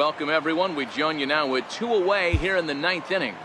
Welcome, everyone. We join you now with 2 away here in the 9th inning.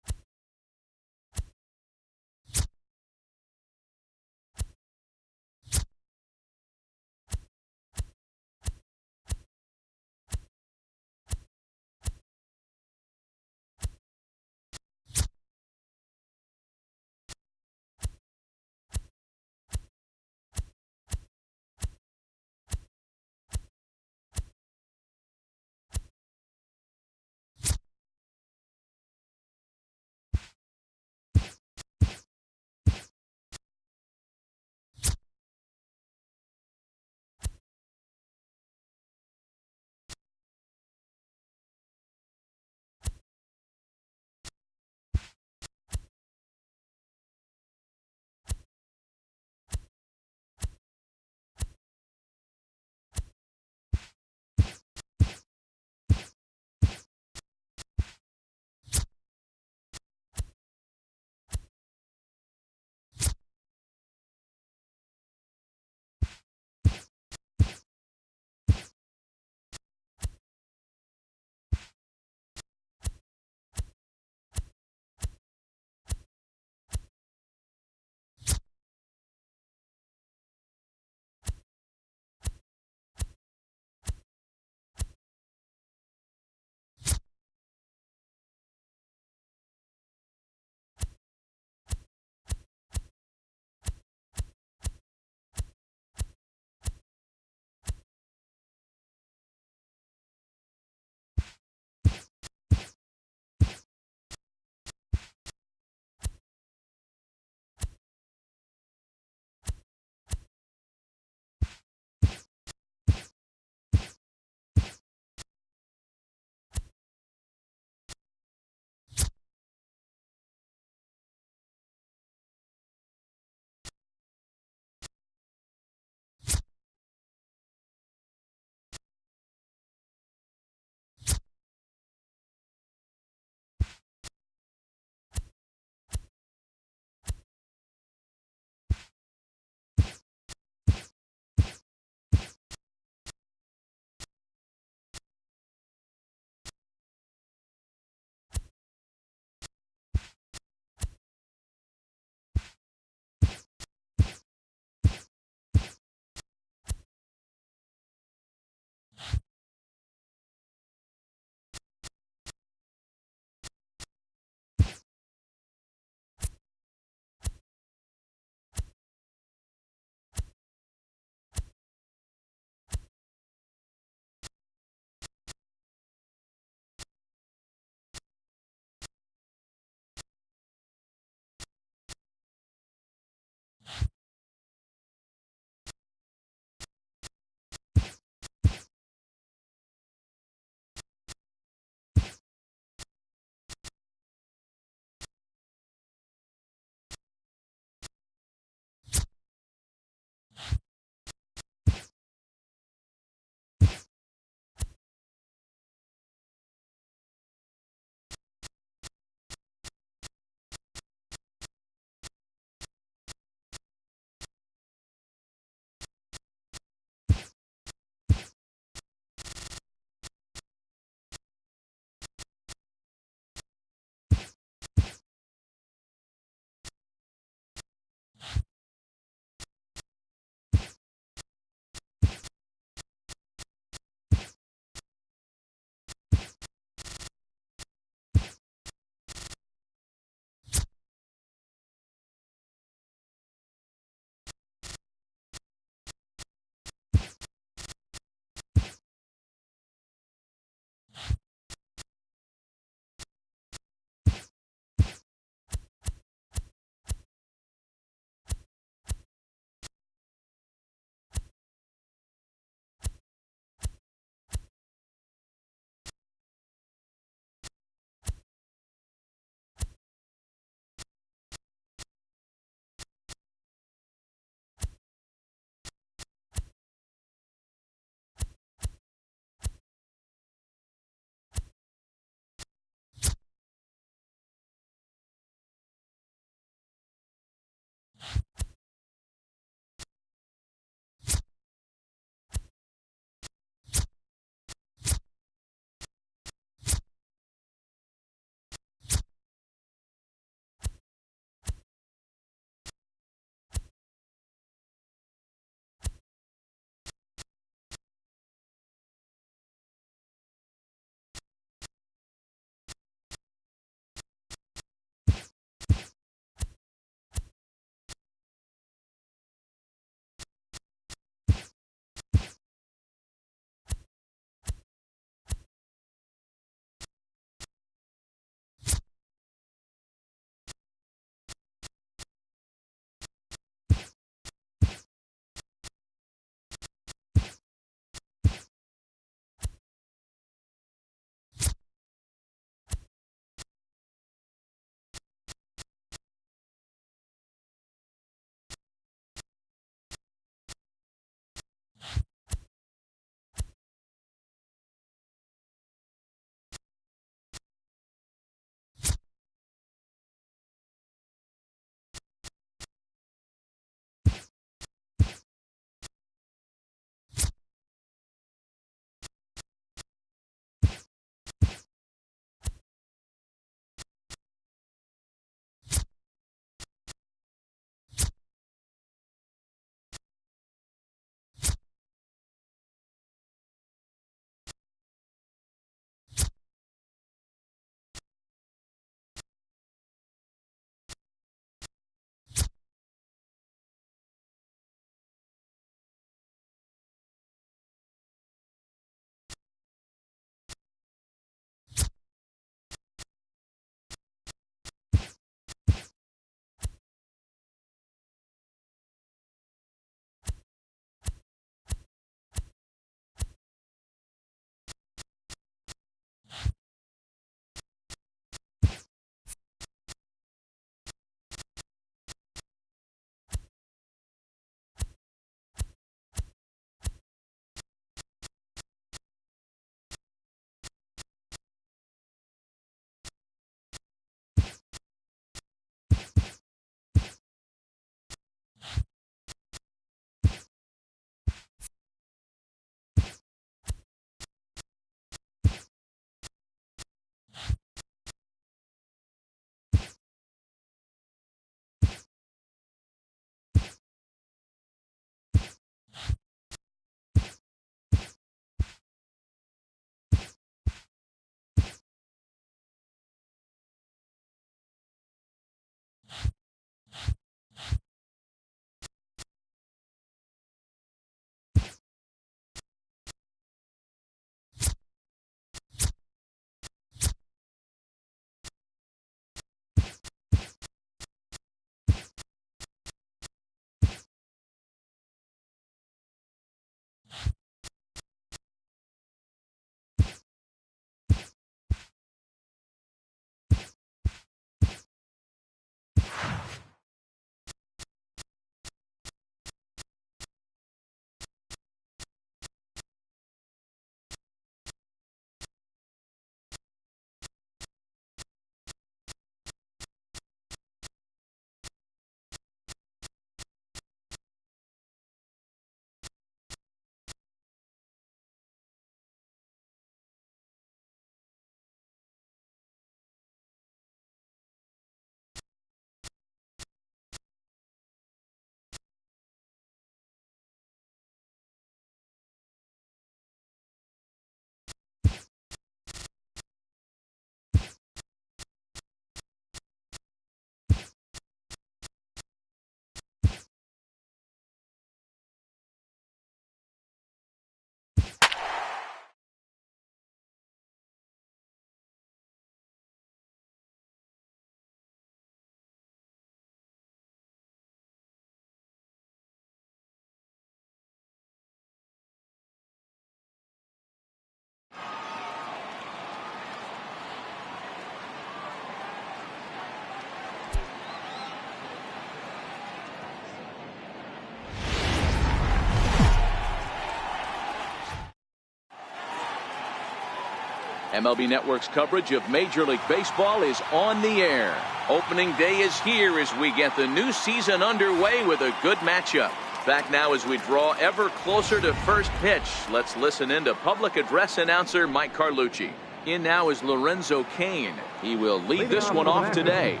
MLB Network's coverage of Major League Baseball is on the air. Opening day is here as we get the new season underway with a good matchup. Back now as we draw ever closer to first pitch. Let's listen in to public address announcer Mike Carlucci. In now is Lorenzo Cain. He will lead this one off today.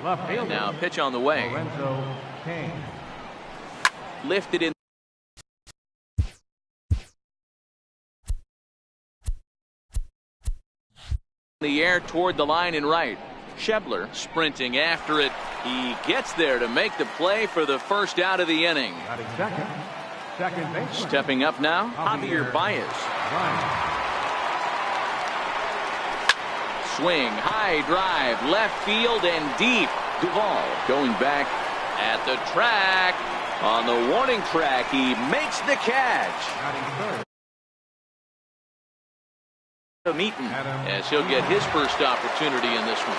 And now pitch on the way. Lorenzo Cain. Lifted in the air toward the line and right. Schebler sprinting after it. He gets there to make the play for the first out of the inning. Second baseman. Stepping up now, Javier Baez. Swing, high drive, left field and deep. Duvall going back at the track. On the warning track, he makes the catch. Meaton, as he'll get his first opportunity in this one.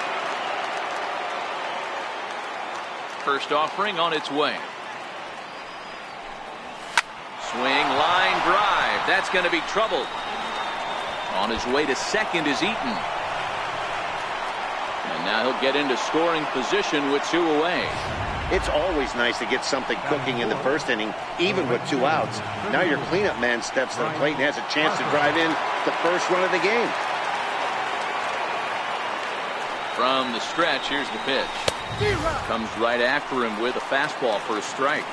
First offering on its way. Swing, line drive. That's going to be trouble. On his way to second is Eaton. And now he'll get into scoring position with 2 away. It's always nice to get something cooking in the first inning, even with 2 outs. Now your cleanup man steps to the plate and has a chance to drive in the first run of the game. From the stretch, here's the pitch. Comes right after him with a fastball for a strike.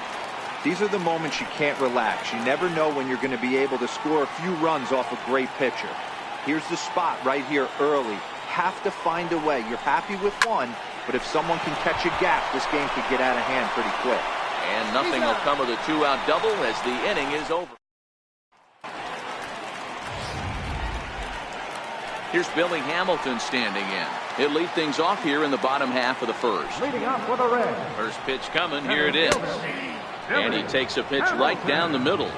These are the moments you can't relax. You never know when you're going to be able to score a few runs off a great pitcher. Here's the spot right here early. Have to find a way. You're happy with one, but if someone can catch a gap, this game could get out of hand pretty quick. And nothing will come of the 2-out double as the inning is over. Here's Billy Hamilton standing in. He'll lead things off here in the bottom half of the first. Leading off for the Reds. First pitch coming. Here it is. And he takes a pitch right down the middle.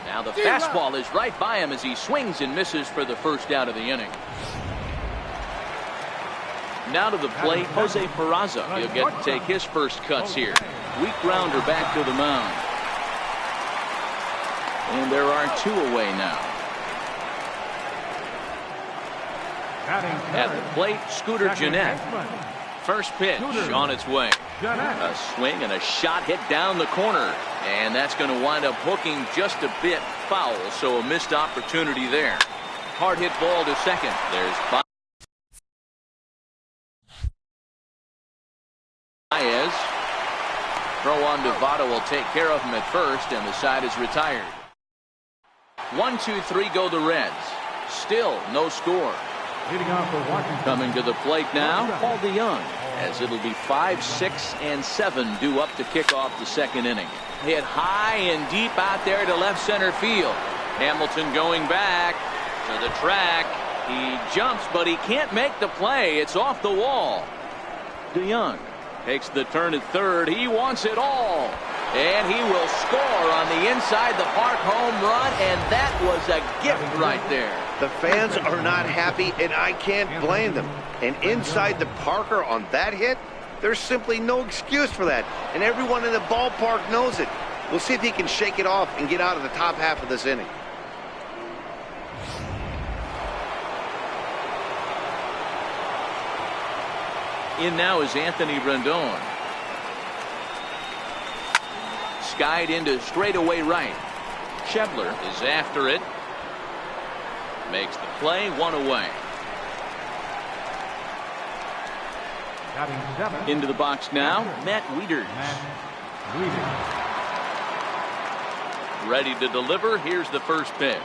Now the fastball is right by him as he swings and misses for the first out of the inning. Now to the plate, Jose Peraza. He'll get to take his first cuts here. Weak grounder back to the mound. And there are 2 away now. At the plate, Scooter Gennett. First pitch on its way. A swing and a shot hit down the corner. And that's going to wind up hooking just a bit foul, so a missed opportunity there. Hard hit ball to second. There's Baez. Throw on Devado will take care of him at first, and the side is retired. 1, 2, 3 go the Reds. Still no score. Leading off for Washington. Coming to the plate now, Paul DeJong, as it'll be 5, 6, and 7 due up to kick off the second inning. Hit high and deep out there to left center field. Hamilton going back to the track. He jumps, but he can't make the play. It's off the wall. DeJong takes the turn at third. He wants it all. And he will score on the inside the park home run, and that was a gift right there. The fans are not happy, and I can't blame them. And inside the Parker on that hit, there's simply no excuse for that. And everyone in the ballpark knows it. We'll see if he can shake it off and get out of the top half of this inning. In now is Anthony Rendon. Skied into straightaway right. Schebler is after it. Makes the play, 1 away. Into the box now, Matt Wieters. Ready to deliver. Here's the first pitch.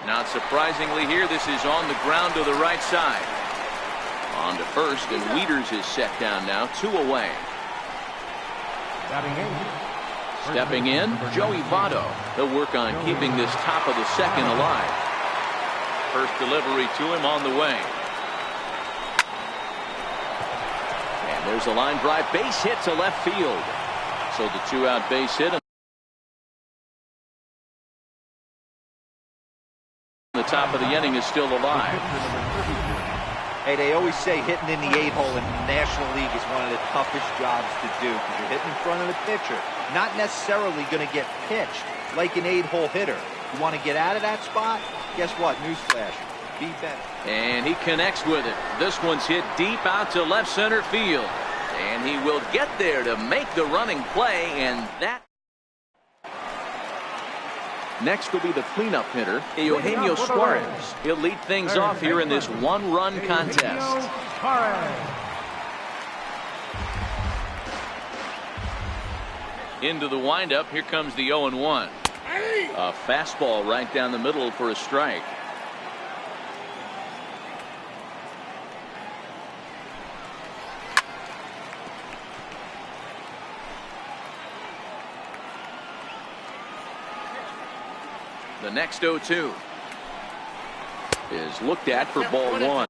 Not surprisingly here, this is on the ground to the right side. On to first, and Wieters is set down now, 2 away. Stepping in, Joey Votto. He'll work on keeping this top of the second alive. First delivery to him on the way. And there's a line drive, base hit to left field. So the 2-out base hit. The top of the inning is still alive. Hey, they always say hitting in the 8-hole in the National League is one of the toughest jobs to do because you're hitting in front of the pitcher. Not necessarily going to get pitched like an 8-hole hitter. You want to get out of that spot? Guess what? Newsflash. Be better. And he connects with it. This one's hit deep out to left center field. And he will get there to make the running play, and that. Next will be the cleanup hitter, Eugenio Suarez. He'll lead things off here in this one-run contest. Into the windup, here comes the 0-1. A fastball right down the middle for a strike. The next 0-2 is looked at for ball one.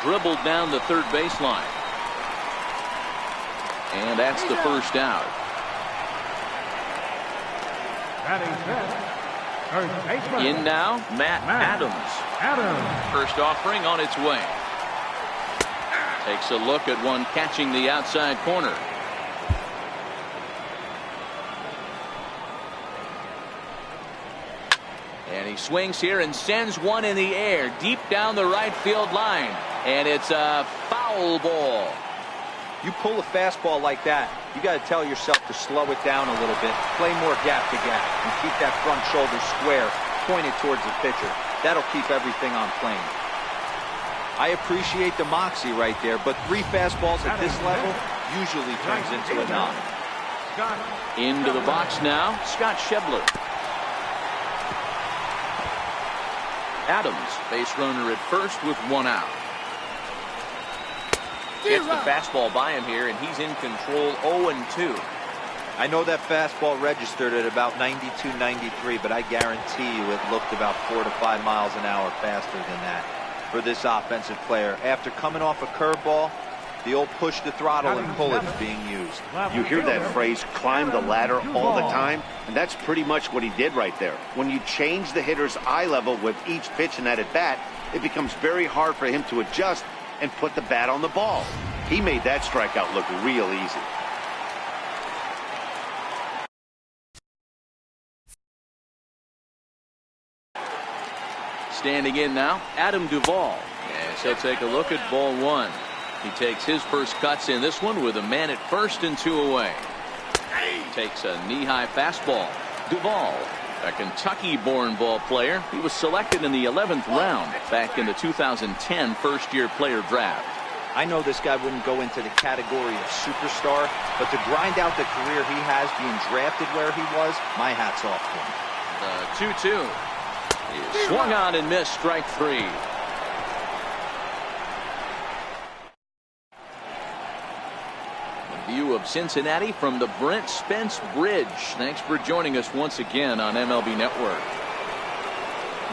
Dribbled down the third baseline. And that's the first out. In now, Matt Adams. First offering on its way. Takes a look at one catching the outside corner. And he swings here and sends one in the air deep down the right field line. And it's a foul ball. You pull a fastball like that, you got to tell yourself to slow it down a little bit, play more gap to gap, and keep that front shoulder square, pointed towards the pitcher. That'll keep everything on plane. I appreciate the moxie right there, but 3 fastballs at this level usually turns into a knock. Into the box now, Scott Schebler. Adams, base runner at first with 1 out. Gets the fastball by him here, and he's in control 0-2. I know that fastball registered at about 92, 93, but I guarantee you it looked about 4 to 5 miles an hour faster than that for this offensive player. After coming off a curveball, the old push the throttle and pull it is being used. You hear that phrase, climb the ladder, all the time, and that's pretty much what he did right there. When you change the hitter's eye level with each pitch in that at bat, it becomes very hard for him to adjust and put the bat on the ball. He made that strikeout look real easy. Standing in now, Adam Duvall. Yes, he'll take a look at ball 1. He takes his first cuts in this one with a man at first and 2 away. Takes a knee-high fastball. Duvall, a Kentucky-born ball player. He was selected in the 11th round back in the 2010 first-year player draft. I know this guy wouldn't go into the category of superstar, but to grind out the career he has being drafted where he was, my hat's off to him. The 2-2 is swung on and missed, strike 3. View of Cincinnati from the Brent Spence Bridge. Thanks for joining us once again on MLB Network.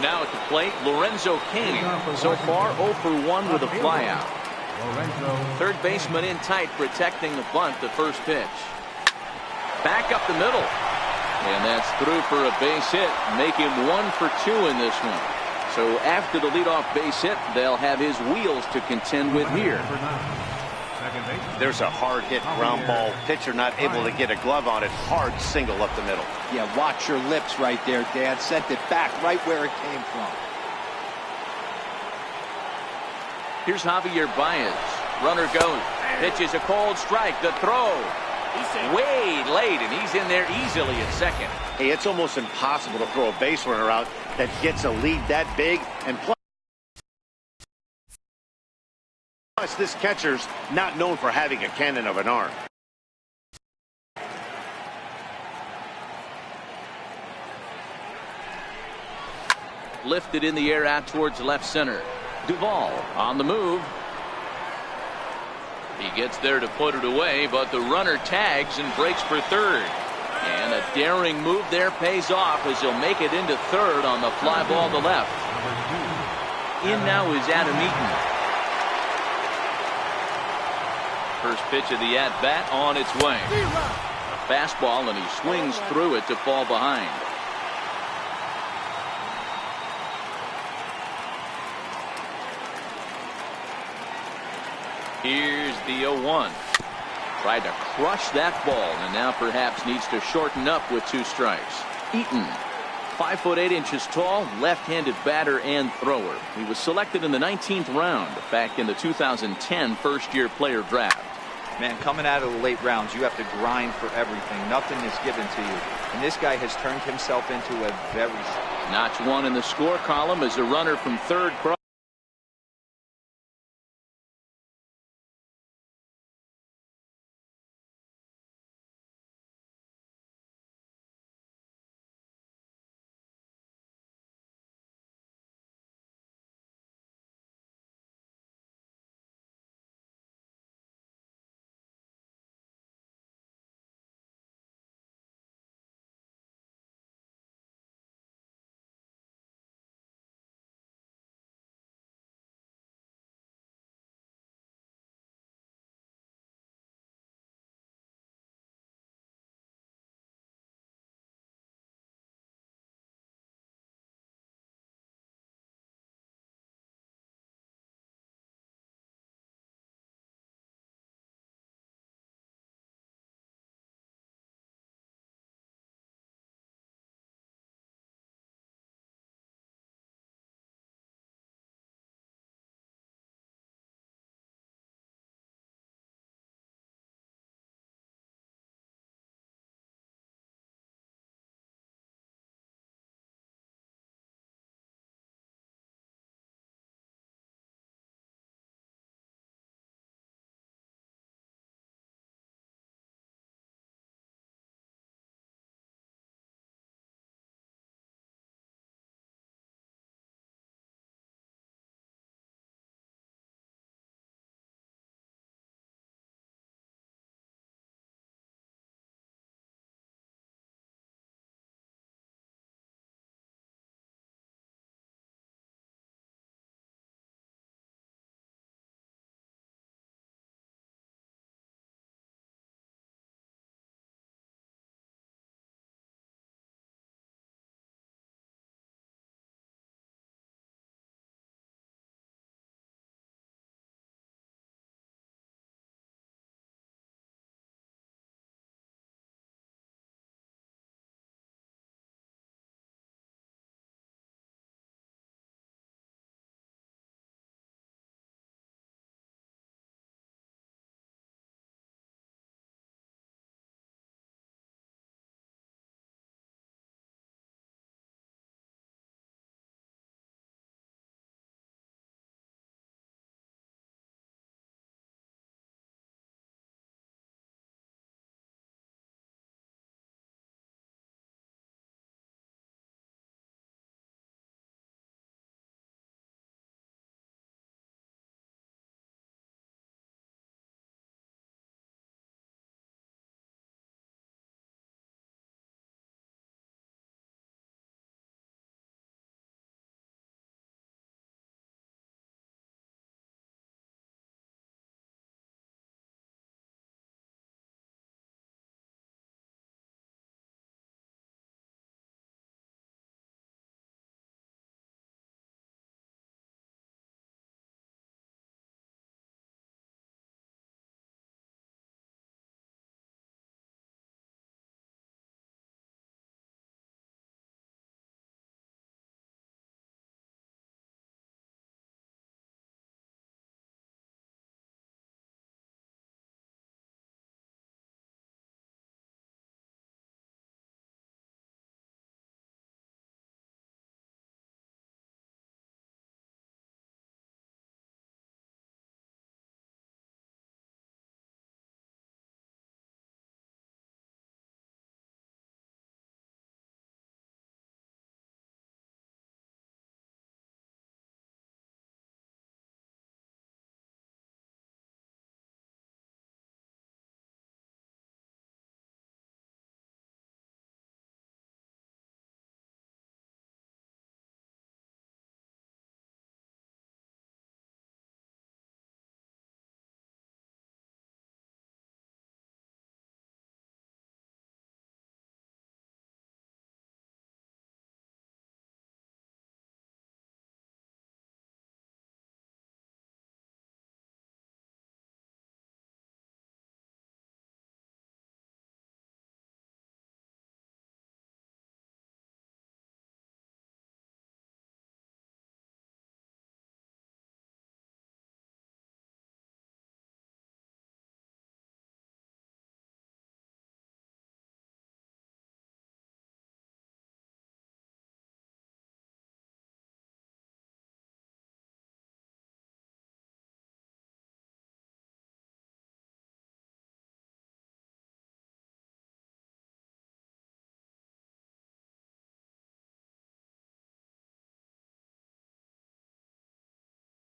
Now at the plate, Lorenzo Cain. So far 0 for 1 with a flyout. Third baseman in tight, protecting the bunt, the first pitch. Back up the middle. And that's through for a base hit. Make him 1 for 2 in this one. So after the leadoff base hit, they'll have his wheels to contend with here. Number 9. Second baseman. There's a hard hit ground ball. Pitcher not able to get a glove on it. Hard single up the middle. Yeah, watch your lips right there, Dad. Sent it back right where it came from. Here's Javier Baez. Runner goes. Pitches a cold strike. The throw. Way late, and he's in there easily at second. Hey, it's almost impossible to throw a base runner out that gets a lead that big. And plus, this catcher's not known for having a cannon of an arm. Lifted in the air out towards left center. Duvall on the move. He gets there to put it away, but the runner tags and breaks for third. And a daring move there pays off as he'll make it into third on the fly ball to left. In now is Adam Eaton. First pitch of the at-bat on its way. A fastball, and he swings through it to fall behind. Here's the 0-1. Tried to crush that ball, and now perhaps needs to shorten up with 2 strikes. Eaton, 5 foot 8 inches tall, left-handed batter and thrower. He was selected in the 19th round back in the 2010 first-year player draft. Man, coming out of the late rounds, you have to grind for everything. Nothing is given to you. And this guy has turned himself into a very... Notch 1 in the score column as a runner from third cross.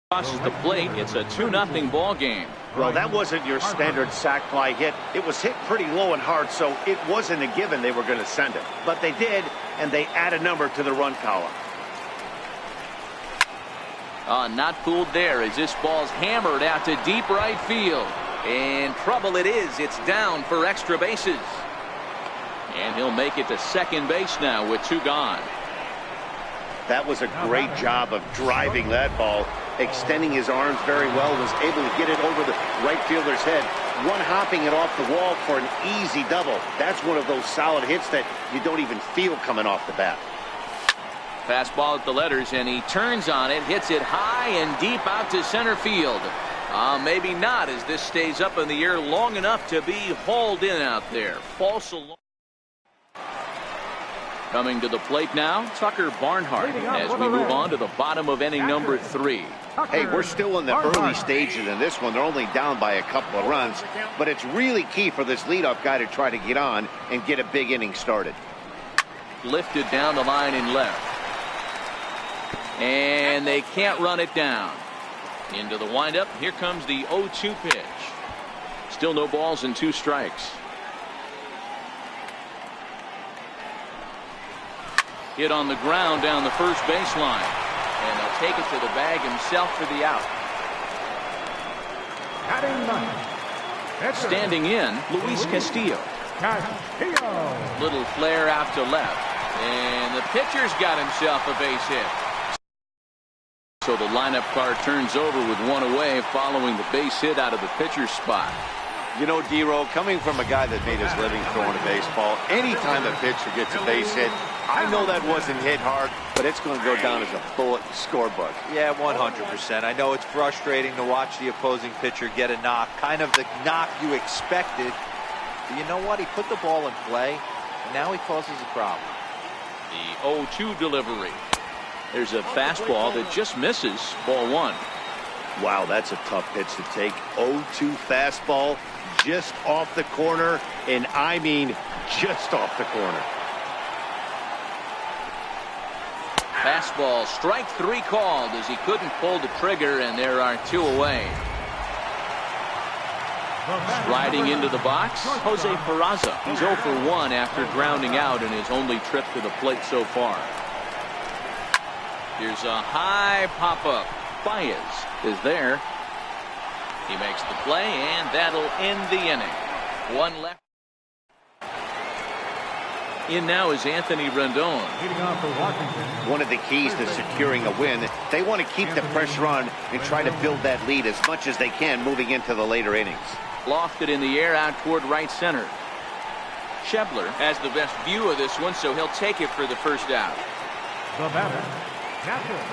Crosses the plate. It's a 2-0 ball game. Well, that wasn't your standard sac fly hit. It was hit pretty low and hard, so it wasn't a given they were going to send it. But they did, and they add a number to the run column. Not fooled there as this ball's hammered out to deep right field. And trouble it is. It's down for extra bases. And he'll make it to second base now with 2 gone. That was a great job of driving that ball, extending his arms very well, was able to get it over the right fielder's head, one-hopping it off the wall for an easy double. That's one of those solid hits that you don't even feel coming off the bat. Fastball at the letters, and he turns on it, hits it high and deep out to center field. Maybe not, as this stays up in the air long enough to be hauled in out there. False alarm. Coming to the plate now, Tucker Barnhart, as we move on to the bottom of inning number 3. Hey, we're still in the early stages in this one. They're only down by a couple of runs, but it's really key for this leadoff guy to try to get on and get a big inning started. Lifted down the line in left. And they can't run it down. Into the windup. Here comes the 0-2 pitch. Still no balls and 2 strikes. Hit on the ground down the first baseline. And he'll take it to the bag himself for the out. Standing in, Luis Castillo. Little flare out to left. And the pitcher's got himself a base hit. So the lineup card turns over with 1 away following the base hit out of the pitcher's spot. You know, D-Row, coming from a guy that made his living throwing a baseball, anytime a pitcher gets a base hit, I know that wasn't hit hard, but it's going to go down as a bullet in the scorebook. Yeah, 100%. I know it's frustrating to watch the opposing pitcher get a knock, kind of the knock you expected. But you know what? He put the ball in play, and now he causes a problem. The 0-2 delivery. There's a fastball that just misses. Ball 1. Wow, that's a tough pitch to take. 0-2 fastball just off the corner, and I mean just off the corner. Fastball, strike 3 called as he couldn't pull the trigger, and there are 2 away. Riding into the box, Jose Peraza. He's 0 for 1 after grounding out in his only trip to the plate so far. Here's a high pop-up. Baez is there. He makes the play, and that'll end the inning. 1 left. In now is Anthony Rendon. One of the keys to securing a win, they want to keep the pressure on and try to build that lead as much as they can moving into the later innings. Lofted in the air out toward right center. Schebler has the best view of this one, so he'll take it for the first out.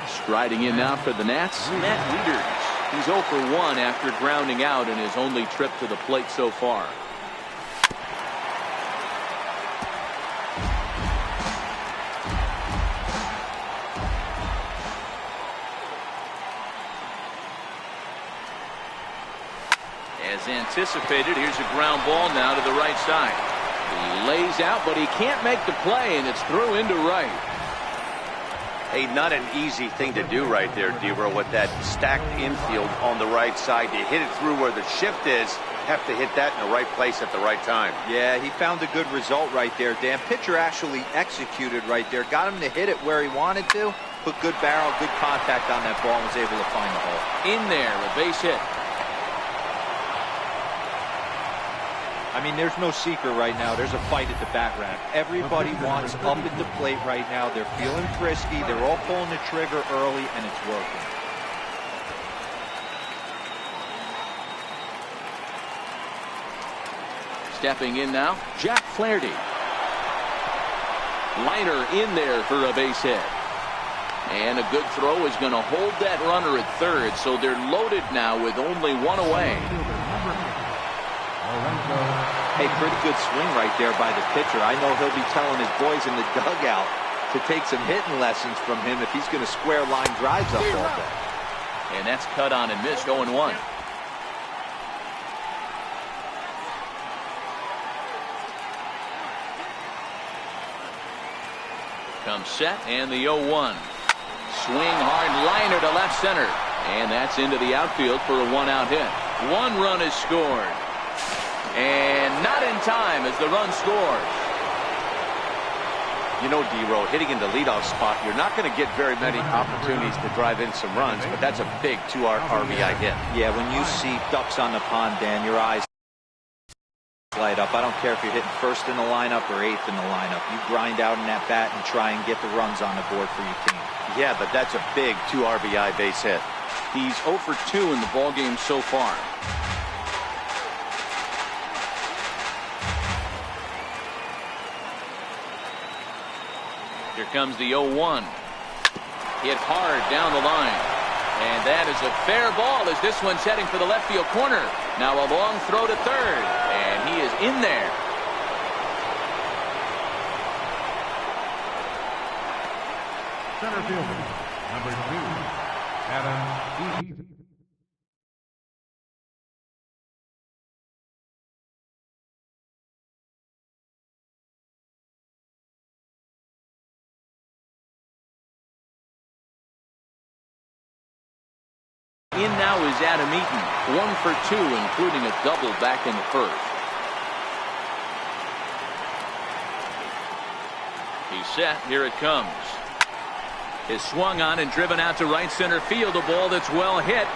Striding in now for the Nats, Matt Wieters. He's 0 for 1 after grounding out in his only trip to the plate so far. As anticipated, here's a ground ball now to the right side. He lays out, but he can't make the play, and it's through into right. Hey, not an easy thing to do right there, D-Row, with that stacked infield on the right side. To hit it through where the shift is, have to hit that in the right place at the right time. Yeah, he found a good result right there, Dan. Pitcher actually executed right there. Got him to hit it where he wanted to. Put good barrel, good contact on that ball, and was able to find the hole. In there, a base hit. I mean, there's no secret right now. There's a fight at the bat rack. Everybody wants up at the plate right now. They're feeling frisky. They're all pulling the trigger early, and it's working. Stepping in now, Jack Flaherty. Liner in there for a base hit. And a good throw is going to hold that runner at third, so they're loaded now with only 1 away. Hey, pretty good swing right there by the pitcher. I know he'll be telling his boys in the dugout to take some hitting lessons from him if he's going to square line drives up all day. And that's cut on and missed, 0-1. Comes set, and the 0-1. Swing hard liner to left center. And that's into the outfield for a one-out hit. One run is scored. And not in time as the run scores. You know, D-Row, hitting in the leadoff spot, you're not going to get very many opportunities to drive in some runs, but that's a big 2 RBI hit. Yeah, when you see ducks on the pond, Dan, your eyes light up. I don't care if you're hitting first in the lineup or 8th in the lineup. You grind out in that bat and try and get the runs on the board for your team. Yeah, but that's a big 2 RBI base hit. He's 0 for 2 in the ballgame so far. Here comes the 0-1. Hit hard down the line. And that is a fair ball as this one's heading for the left field corner. Now a long throw to third. And he is in there. Center fielder, number 2, Adam Eaton. In now is Adam Eaton, 1 for 2, including a double back in the first. He's set. Here it comes. Is swung on and driven out to right center field. A ball that's well hit,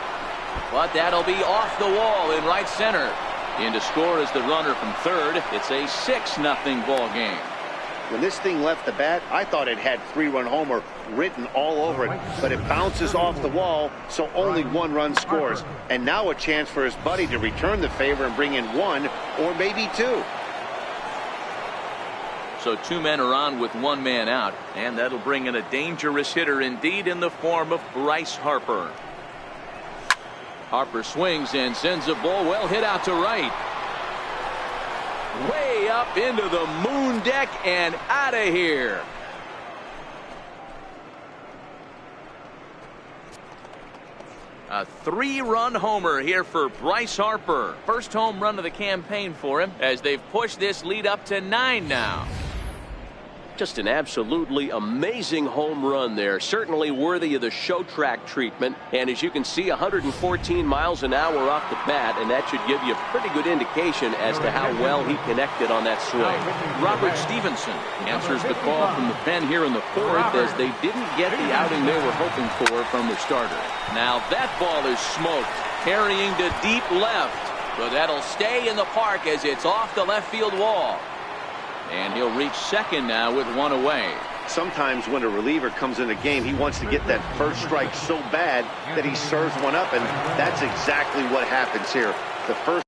but that'll be off the wall in right center. In to score is the runner from third. It's a 6-0 ball game. When this thing left the bat, I thought it had 3-run homer written all over it, but it bounces off the wall, so only 1 run scores. And now a chance for his buddy to return the favor and bring in 1 or maybe 2. So 2 men are on with 1 man out, and that'll bring in a dangerous hitter indeed in the form of Bryce Harper. Harper swings and sends a ball well hit out to right. Way up into the moon deck and out of here. A 3-run homer here for Bryce Harper. First home run of the campaign for him as they've pushed this lead up to 9 now. Just an absolutely amazing home run there. Certainly worthy of the show track treatment. And as you can see, 114 miles an hour off the bat, and that should give you a pretty good indication as to how well he connected on that swing. Robert Stevenson answers the call from the pen here in the 4th as they didn't get the outing they were hoping for from their starter. Now that ball is smoked, carrying to deep left, but that'll stay in the park as it's off the left field wall. And he'll reach second now with 1 away. Sometimes when a reliever comes in the game, he wants to get that first strike so bad that he serves one up, and that's exactly what happens here. The first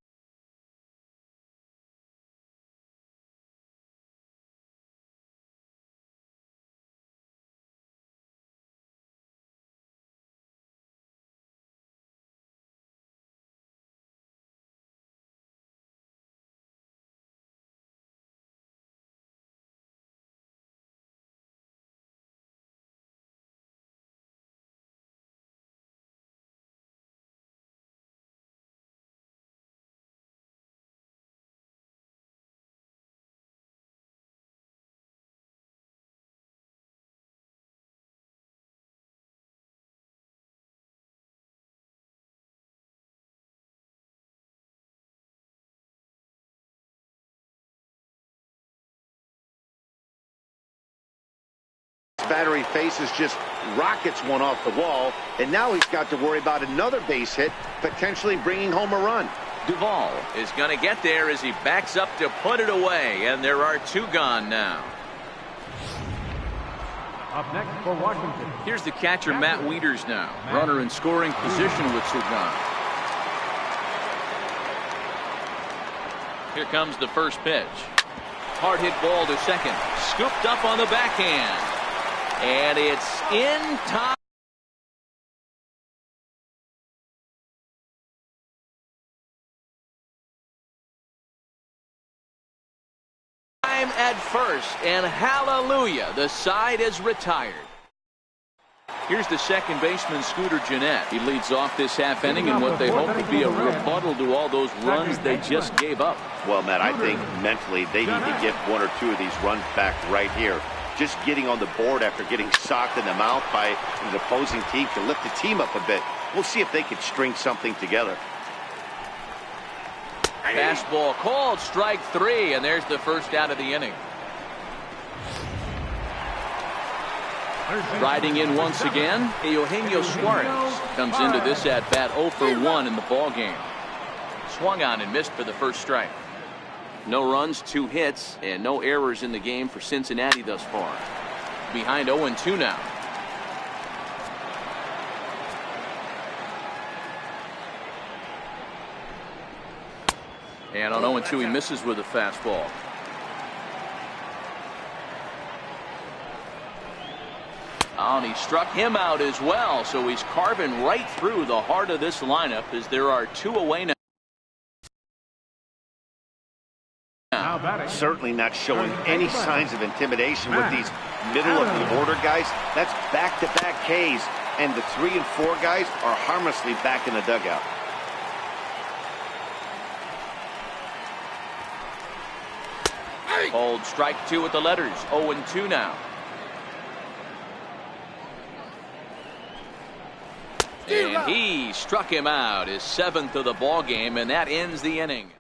battery faces just rockets one off the wall, and now he's got to worry about another base hit, potentially bringing home a run. Duvall is going to get there as he backs up to put it away, and there are 2 gone now. Up next for Washington. Here's the catcher, Matt Wieters now. Runner in scoring position with 2 gone. Here comes the first pitch. Hard hit ball to second. Scooped up on the backhand. And it's in time. At first, and hallelujah, the side is retired. Here's the second baseman, Scooter Gennett. He leads off this half inning in what they hope to be a rebuttal to all those runs they just gave up. Well, Matt, I think mentally they need to get 1 or 2 of these runs back right here. just getting on the board after getting socked in the mouth by an opposing team to lift the team up a bit. We'll see if they can string something together. Fastball called, strike 3, and there's the first out of the inning. Riding in once again, Eugenio Suarez comes into this at-bat 0 for 1 in the ball game. Swung on and missed for the first strike. No runs, 2 hits, and no errors in the game for Cincinnati thus far. Behind 0-2 now. And on 0-2 he misses with a fastball. Oh, and he struck him out as well, so he's carving right through the heart of this lineup as there are 2 away now. Certainly not showing any signs of intimidation with these middle of the order guys. That's back-to-back Ks, and the 3 and 4 guys are harmlessly back in the dugout. Hold strike 2 with the letters. 0-2 now. And he struck him out, his 7th of the ball game, and that ends the inning.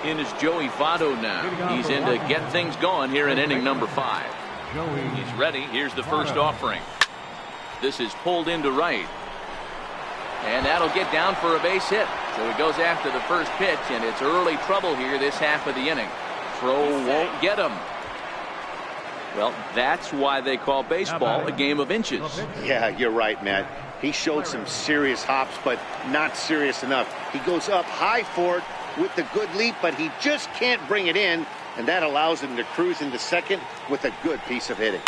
In is Joey Votto now. He's in to get things going here in inning number 5. He's ready. Here's the first offering. This is pulled into right. And that'll get down for a base hit. So he goes after the first pitch, and it's early trouble here this half of the inning. Throw won't get him. Well, that's why they call baseball a game of inches. Yeah, you're right, Matt. He showed some serious hops, but not serious enough. He goes up high for it with the good leap, but he just can't bring it in, and that allows him to cruise into second with a good piece of hitting.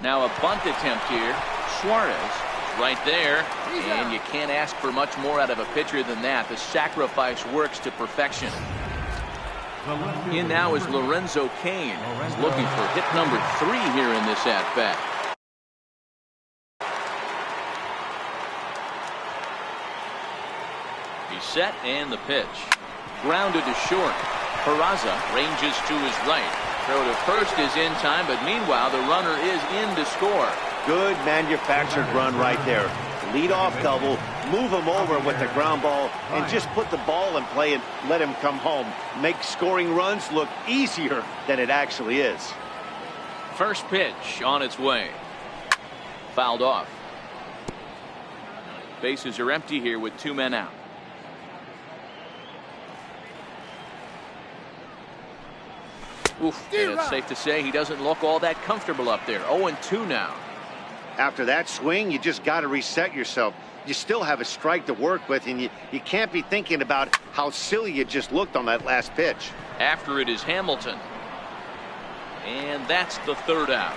Now a bunt attempt here. Suarez right there, and you can't ask for much more out of a pitcher than that. The sacrifice works to perfection. In now is Lorenzo Cain. He's looking for hit number 3 here in this at-bat. He's set, and the pitch. Grounded to short. Peraza ranges to his right. Throw to first is in time, but meanwhile the runner is in to score. Good manufactured run right there. Lead off double, move him over with the ground ball, and just put the ball in play and let him come home. Make scoring runs look easier than it actually is. First pitch on its way. Fouled off. Bases are empty here with 2 men out. Oof, and it's safe to say he doesn't look all that comfortable up there. 0-2 now. After that swing, you just got to reset yourself. You still have a strike to work with, and you can't be thinking about how silly you just looked on that last pitch. After it is Hamilton. And that's the 3rd out.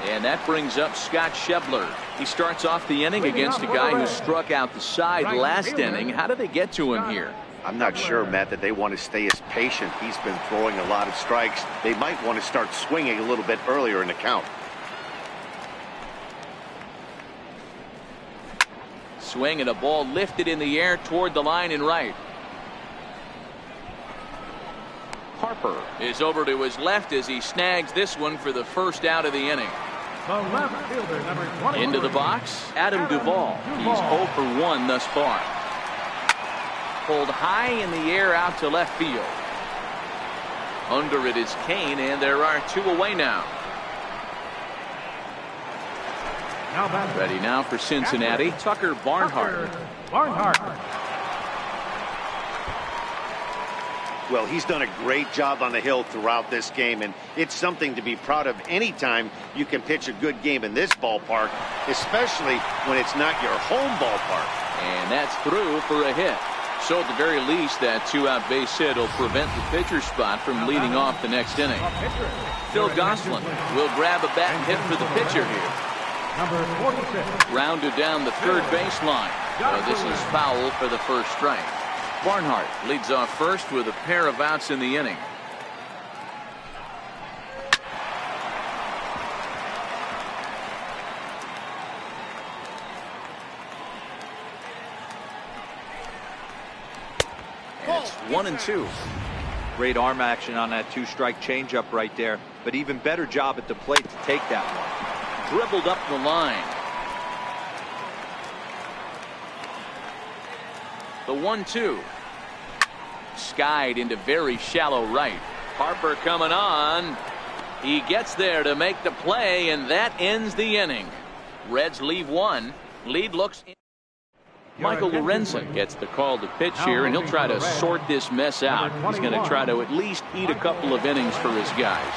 And that brings up Scott Schebler. He starts off the inning against a guy who struck out the side last inning. How did they get to him here? I'm not sure, Matt, that they want to stay as patient. He's been throwing a lot of strikes. They might want to start swinging a little bit earlier in the count. Swing and a ball lifted in the air toward the line and right. Harper is over to his left as he snags this one for the first out of the inning. The left fielder, number 21. Into the box, Adam Duvall. He's 0 for 1 thus far. Pulled high in the air out to left field. Under it is Cain, and there are 2 away now. Ready now for Cincinnati, Tucker Barnhart. Well, he's done a great job on the hill throughout this game, and it's something to be proud of anytime you can pitch a good game in this ballpark, especially when it's not your home ballpark. And that's through for a hit. So at the very least, that 2-out base hit will prevent the pitcher spot from leading off the next inning. Phil Gosselin will grab a bat and hit for the pitcher here. Number 46. Rounded down the 3rd baseline. So this is foul for the first strike. Barnhart leads off first with a pair of outs in the inning. It's 1-2. Great arm action on that two-strike changeup right there, but even better job at the plate to take that one. Dribbled up the line. The 1-2. Skied into very shallow right. Harper coming on. He gets there to make the play, and that ends the inning. Reds leave one. Lead looks in. Michael Lorenzen gets the call to pitch here, and he'll try to sort this mess out. He's going to try to at least eat a couple of innings for his guys.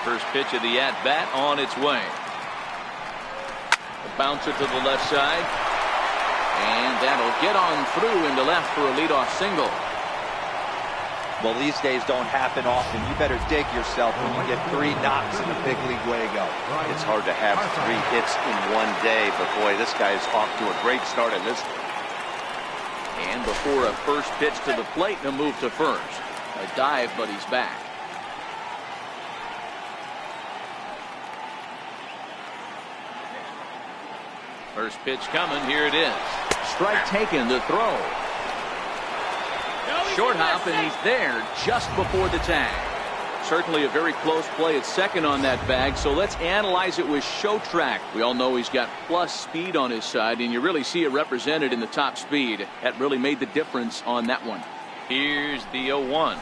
First pitch of the at-bat on its way. A bouncer to the left side. And that'll get on through into left for a leadoff single. Well, these days don't happen often. You better dig yourself when you get 3 knocks in the big league way go. It's hard to have 3 hits in one day, but boy, this guy is off to a great start in this. And before a first pitch to the plate, a move to first. A dive, but he's back. First pitch coming. Here it is. Strike taken to throw. Short hop, and he's there just before the tag. Certainly a very close play at second on that bag, so let's analyze it with Showtrack. We all know he's got plus speed on his side, and you really see it represented in the top speed. That really made the difference on that one. Here's the 0-1.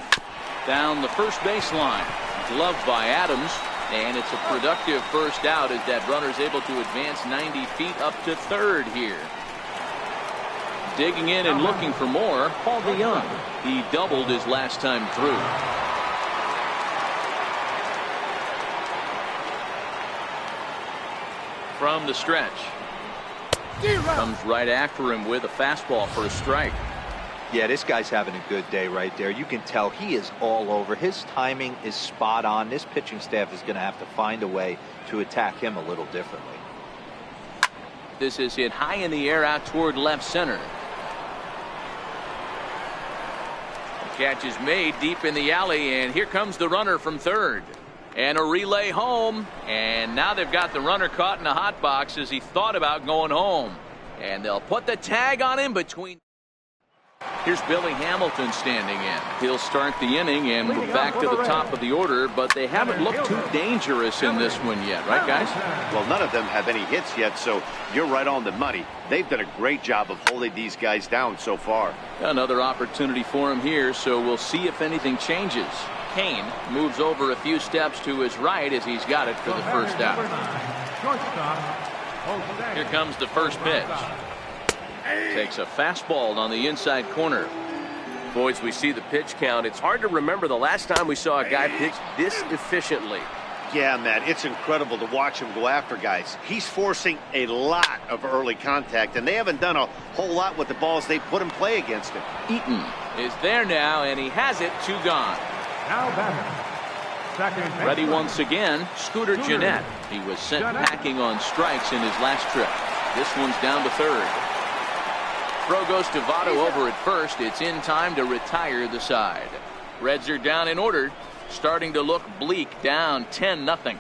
Down the first baseline. Gloved by Adams, and it's a productive first out as that runner's able to advance 90 feet up to third here. Digging in and looking for more, Paul DeYoung. He doubled his last time through. From the stretch. Comes right after him with a fastball for a strike. Yeah, this guy's having a good day right there. You can tell he is all over. His timing is spot on. This pitching staff is going to have to find a way to attack him a little differently. This is hit high in the air out toward left center. Catch is made deep in the alley, and here comes the runner from third. And a relay home, and now they've got the runner caught in a hot box as he thought about going home. And they'll put the tag on him between. Here's Billy Hamilton standing in. He'll start the inning, and we're back to the top of the order, but they haven't looked too dangerous in this one yet, right, guys? Well, none of them have any hits yet, so you're right on the money. They've done a great job of holding these guys down so far. Another opportunity for him here, so we'll see if anything changes. Kane moves over a few steps to his right as he's got it for the first out. Here comes the first pitch. Takes a fastball on the inside corner. Boys, we see the pitch count. It's hard to remember the last time we saw a guy pitch this efficiently. Yeah, Matt, it's incredible to watch him go after guys. He's forcing a lot of early contact, and they haven't done a whole lot with the balls they put in play against him. Eaton is there now, and he has it. 2 gone. Now batting. Second. Ready once again, Scooter Gennett. He was sent packing on strikes in his last trip. This one's down to third. Throw goes to Votto over at first. It's in time to retire the side. Reds are down in order. Starting to look bleak, down 10-0.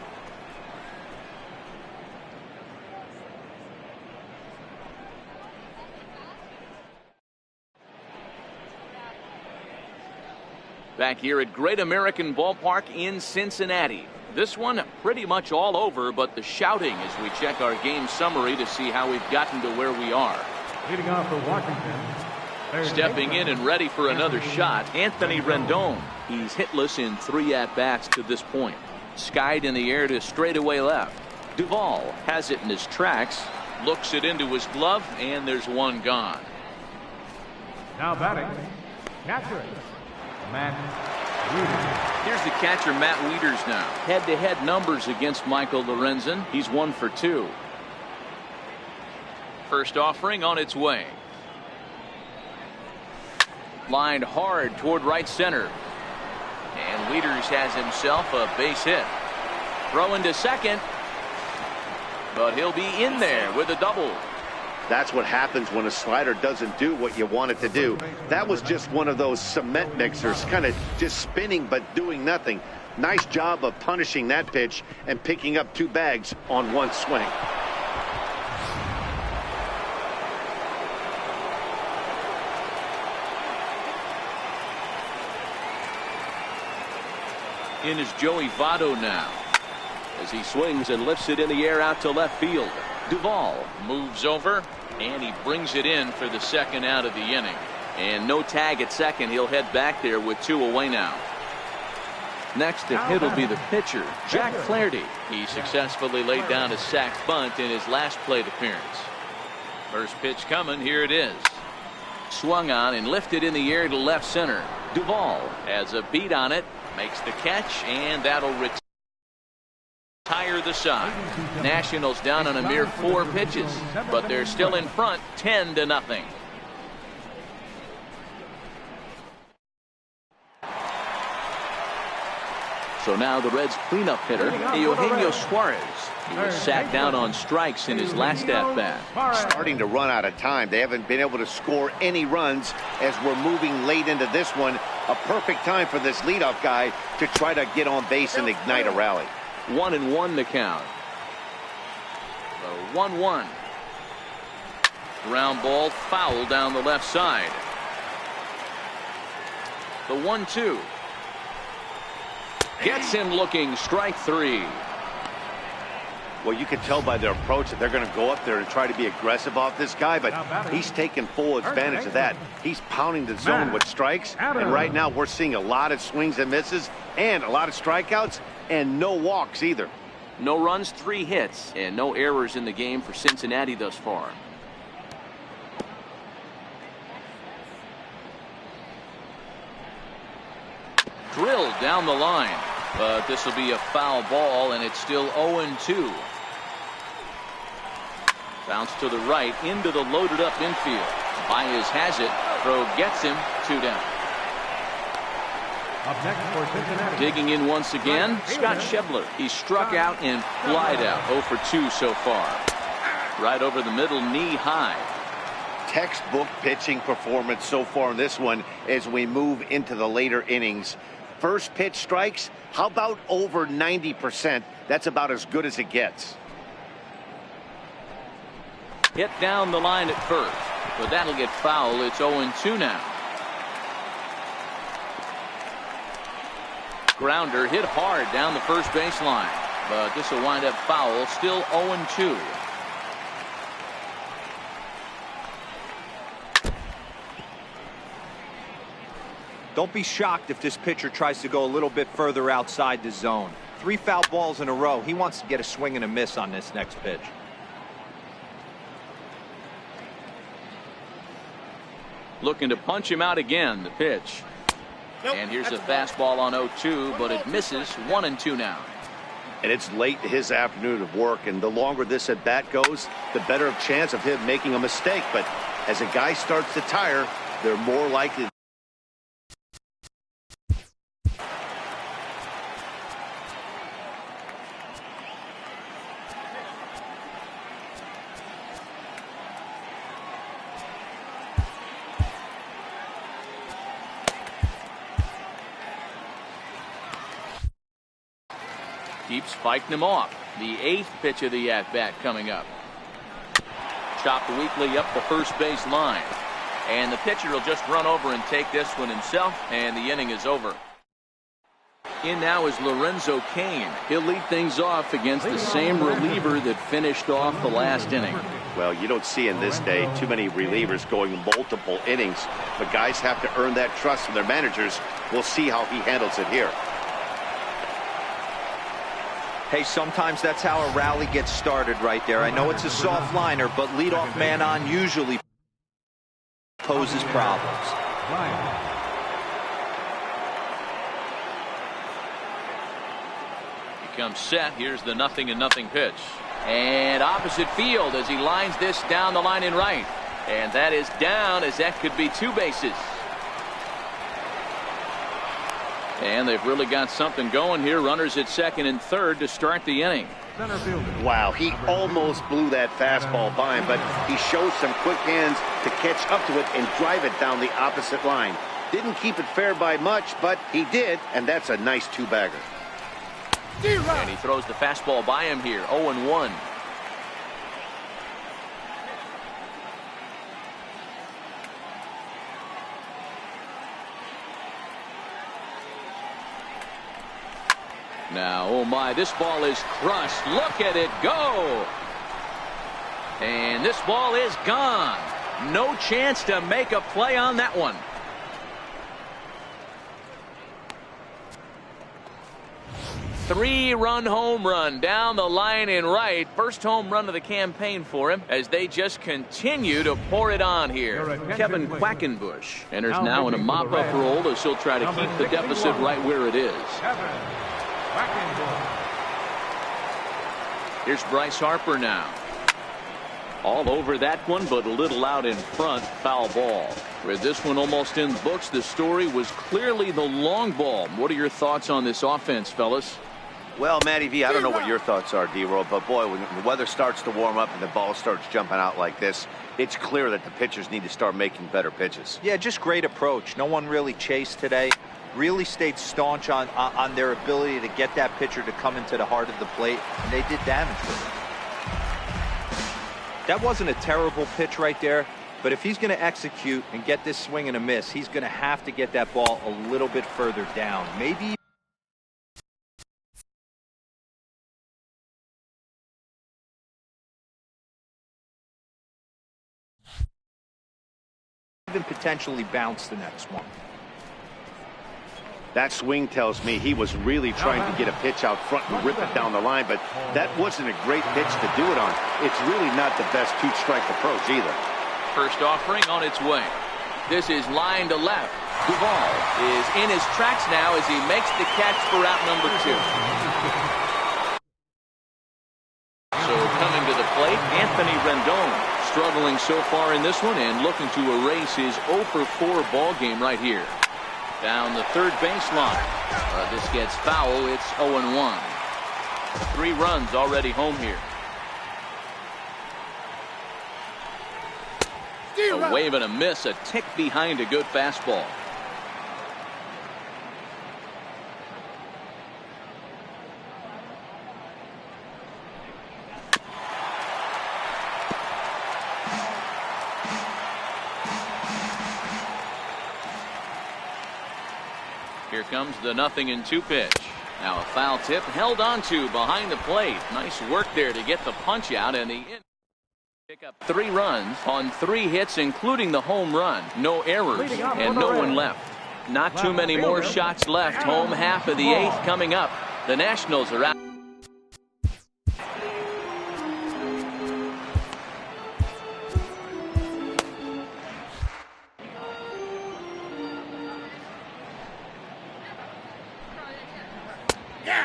Back here at Great American Ballpark in Cincinnati. This one pretty much all over, but the shouting as we check our game summary to see how we've gotten to where we are. Leading off for Washington. Stepping in and ready for another shot, Anthony Rendon. He's hitless in 3 at-bats to this point. Skied in the air to straightaway left. Duvall has it in his tracks, looks it into his glove, and there's 1 gone. Now batting. Catcher. Matt Wieters. Here's the catcher, Matt Wieters now. Head-to-head numbers against Michael Lorenzen. He's 1 for 2. First offering on its way. Lined hard toward right center. And Wieters has himself a base hit. Throw into second. But he'll be in there with a double. That's what happens when a slider doesn't do what you want it to do. That was just one of those cement mixers, kind of just spinning but doing nothing. Nice job of punishing that pitch and picking up 2 bags on 1 swing. in is Joey Votto now, as he swings and lifts it in the air out to left field. Duvall moves over, and he brings it in for the second out of the inning. And no tag at second. He'll head back there with 2 away now. Next to hit will be the pitcher, Jack Flaherty. He successfully laid down a sac bunt in his last plate appearance. First pitch coming. Here it is. Swung on and lifted in the air to left center. Duvall has a beat on it, makes the catch, and that'll retire the side. Nationals down on a mere 4 pitches, but they're still in front 10-0. So now the Reds cleanup hitter, Eugenio Suarez. He was sacked out on strikes in his last at-bat. Starting to run out of time. They haven't been able to score any runs as we're moving late into this one. A perfect time for this leadoff guy to try to get on base and ignite a rally. 1-1 to count. The 1-1. Ground ball foul down the left side. The 1-2. Gets him looking, strike 3. Well, you can tell by their approach that they're going to go up there and try to be aggressive off this guy, but he's taking full advantage of that. He's pounding the zone with strikes, and right now we're seeing a lot of swings and misses and a lot of strikeouts and no walks either. No runs, 3 hits, and no errors in the game for Cincinnati thus far. Drilled down the line, but this will be a foul ball, and it's still 0-2. Bounce to the right into the loaded up infield. Baez has it. Throw gets him. 2 down. Up next for Cincinnati. Digging in once again, Scott Schebler. He struck out and flied out. 0 for 2 so far. Right over the middle, knee high. Textbook pitching performance so far in this one as we move into the later innings. First pitch strikes, how about over 90%? That's about as good as it gets. Hit down the line at first, but that'll get foul. It's 0-2 now. Grounder hit hard down the first baseline, but this will wind up foul. Still 0-2. Don't be shocked if this pitcher tries to go a little bit further outside the zone. 3 foul balls in a row. He wants to get a swing and a miss on this next pitch. Looking to punch him out again. The pitch. And here's a fastball on 0-2, but it misses. 1-2 now. And it's late his afternoon of work, and the longer this at bat goes, the better of chance of him making a mistake. But as a guy starts to tire, they're more likely. Keeps fighting him off. The 8th pitch of the at-bat coming up. Chopped weakly up the first base line. And the pitcher will just run over and take this one himself, and the inning is over. In now is Lorenzo Cain. He'll lead things off against the same reliever that finished off the last inning. Well, you don't see in this day too many relievers going multiple innings, but guys have to earn that trust from their managers. We'll see how he handles it here. Hey, sometimes that's how a rally gets started right there. I know it's a soft liner, but leadoff man on usually poses problems. He comes set. Here's the 0-0 pitch. And opposite field as he lines this down the line in right. And that is down, as that could be 2 bases. And they've really got something going here. Runners at second and third to start the inning. Wow, he almost blew that fastball by him, but he shows some quick hands to catch up to it and drive it down the opposite line. Didn't keep it fair by much, but he did, and that's a nice 2-bagger. And he throws the fastball by him here. 0-1. Now, oh my, this ball is crushed. Look at it go. And this ball is gone. No chance to make a play on that one. Three-run home run down the line in right. First home run of the campaign for him as they just continue to pour it on here. Kevin Quackenbush enters now in a mop-up role as he'll try to keep the deficit right where it is. Here's Bryce Harper now. All over that one, but a little out in front. Foul ball. With this one almost in the books, the story was clearly the long ball. What are your thoughts on this offense, fellas? Well, Matty V, I don't know what your thoughts are, D-Roll, but boy, when the weather starts to warm up and the ball starts jumping out like this, it's clear that the pitchers need to start making better pitches. Yeah, just great approach. No one really chased today. Really stayed staunch on their ability to get that pitcher to come into the heart of the plate, and they did damage with it. That wasn't a terrible pitch right there, but if he's going to execute and get this swing and a miss, he's going to have to get that ball a little bit further down. Maybe even potentially bounce the next one. That swing tells me he was really trying to get a pitch out front and rip it down the line, but that wasn't a great pitch to do it on. It's really not the best two-strike approach either. First offering on its way. This is line to left. Duvall is in his tracks now as he makes the catch for out number 2. So coming to the plate, Anthony Rendon, struggling so far in this one and looking to erase his 0 for 4 ball game right here. Down the third baseline. This gets foul. It's 0-1. 3 runs already home here. A wave and a miss, a tick behind a good fastball. Here comes the 0-2 pitch. Now a foul tip held onto behind the plate. Nice work there to get the punch out, and the pick up 3 runs on 3 hits, including the home run. No errors and no one left. Not too many more shots left. Home half of the 8th coming up. The Nationals are out.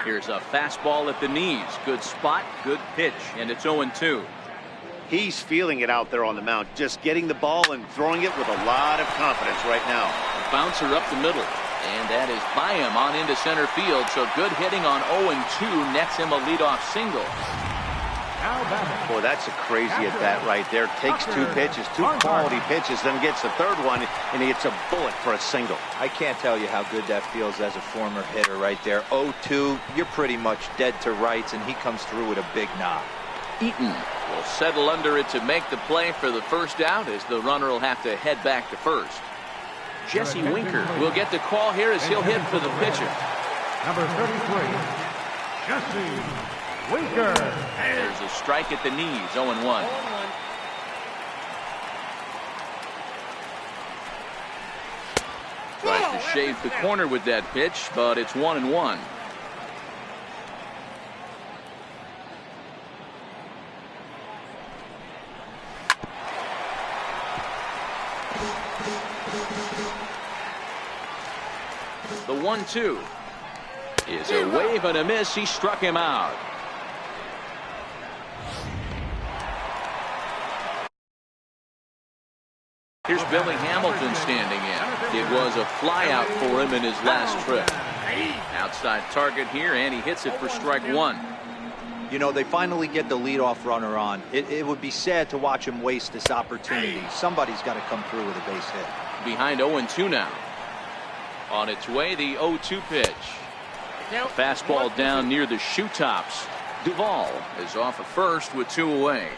Here's a fastball at the knees. Good spot, good pitch, and it's 0-2. He's feeling it out there on the mound, just getting the ball and throwing it with a lot of confidence right now. A bouncer up the middle, and that is by him on into center field. So good hitting on 0-2 nets him a leadoff single. Boy, that's a crazy at bat right there. Takes 2 pitches, 2 quality pitches, then gets the 3rd one, and he hits a bullet for a single. I can't tell you how good that feels as a former hitter right there. 0-2, you're pretty much dead to rights, and he comes through with a big knock. Eaton will settle under it to make the play for the first out, as the runner will have to head back to first. Jesse Winker will get the call here as he'll hit for the pitcher. Number 33, Jesse Winker. There's a strike at the knees, 0-1. Tries to shave the corner with that pitch, but it's 1-1. The 1-2 is a wave and a miss. He struck him out. Here's Billy Hamilton standing in. It was a flyout for him in his last trip. Outside target here, and he hits it for strike 1. You know, they finally get the leadoff runner on. It would be sad to watch him waste this opportunity. Somebody's got to come through with a base hit. Behind 0-2 now. On its way, the 0-2 pitch. Fastball down near the shoe tops. Duvall is off at first with 2 away.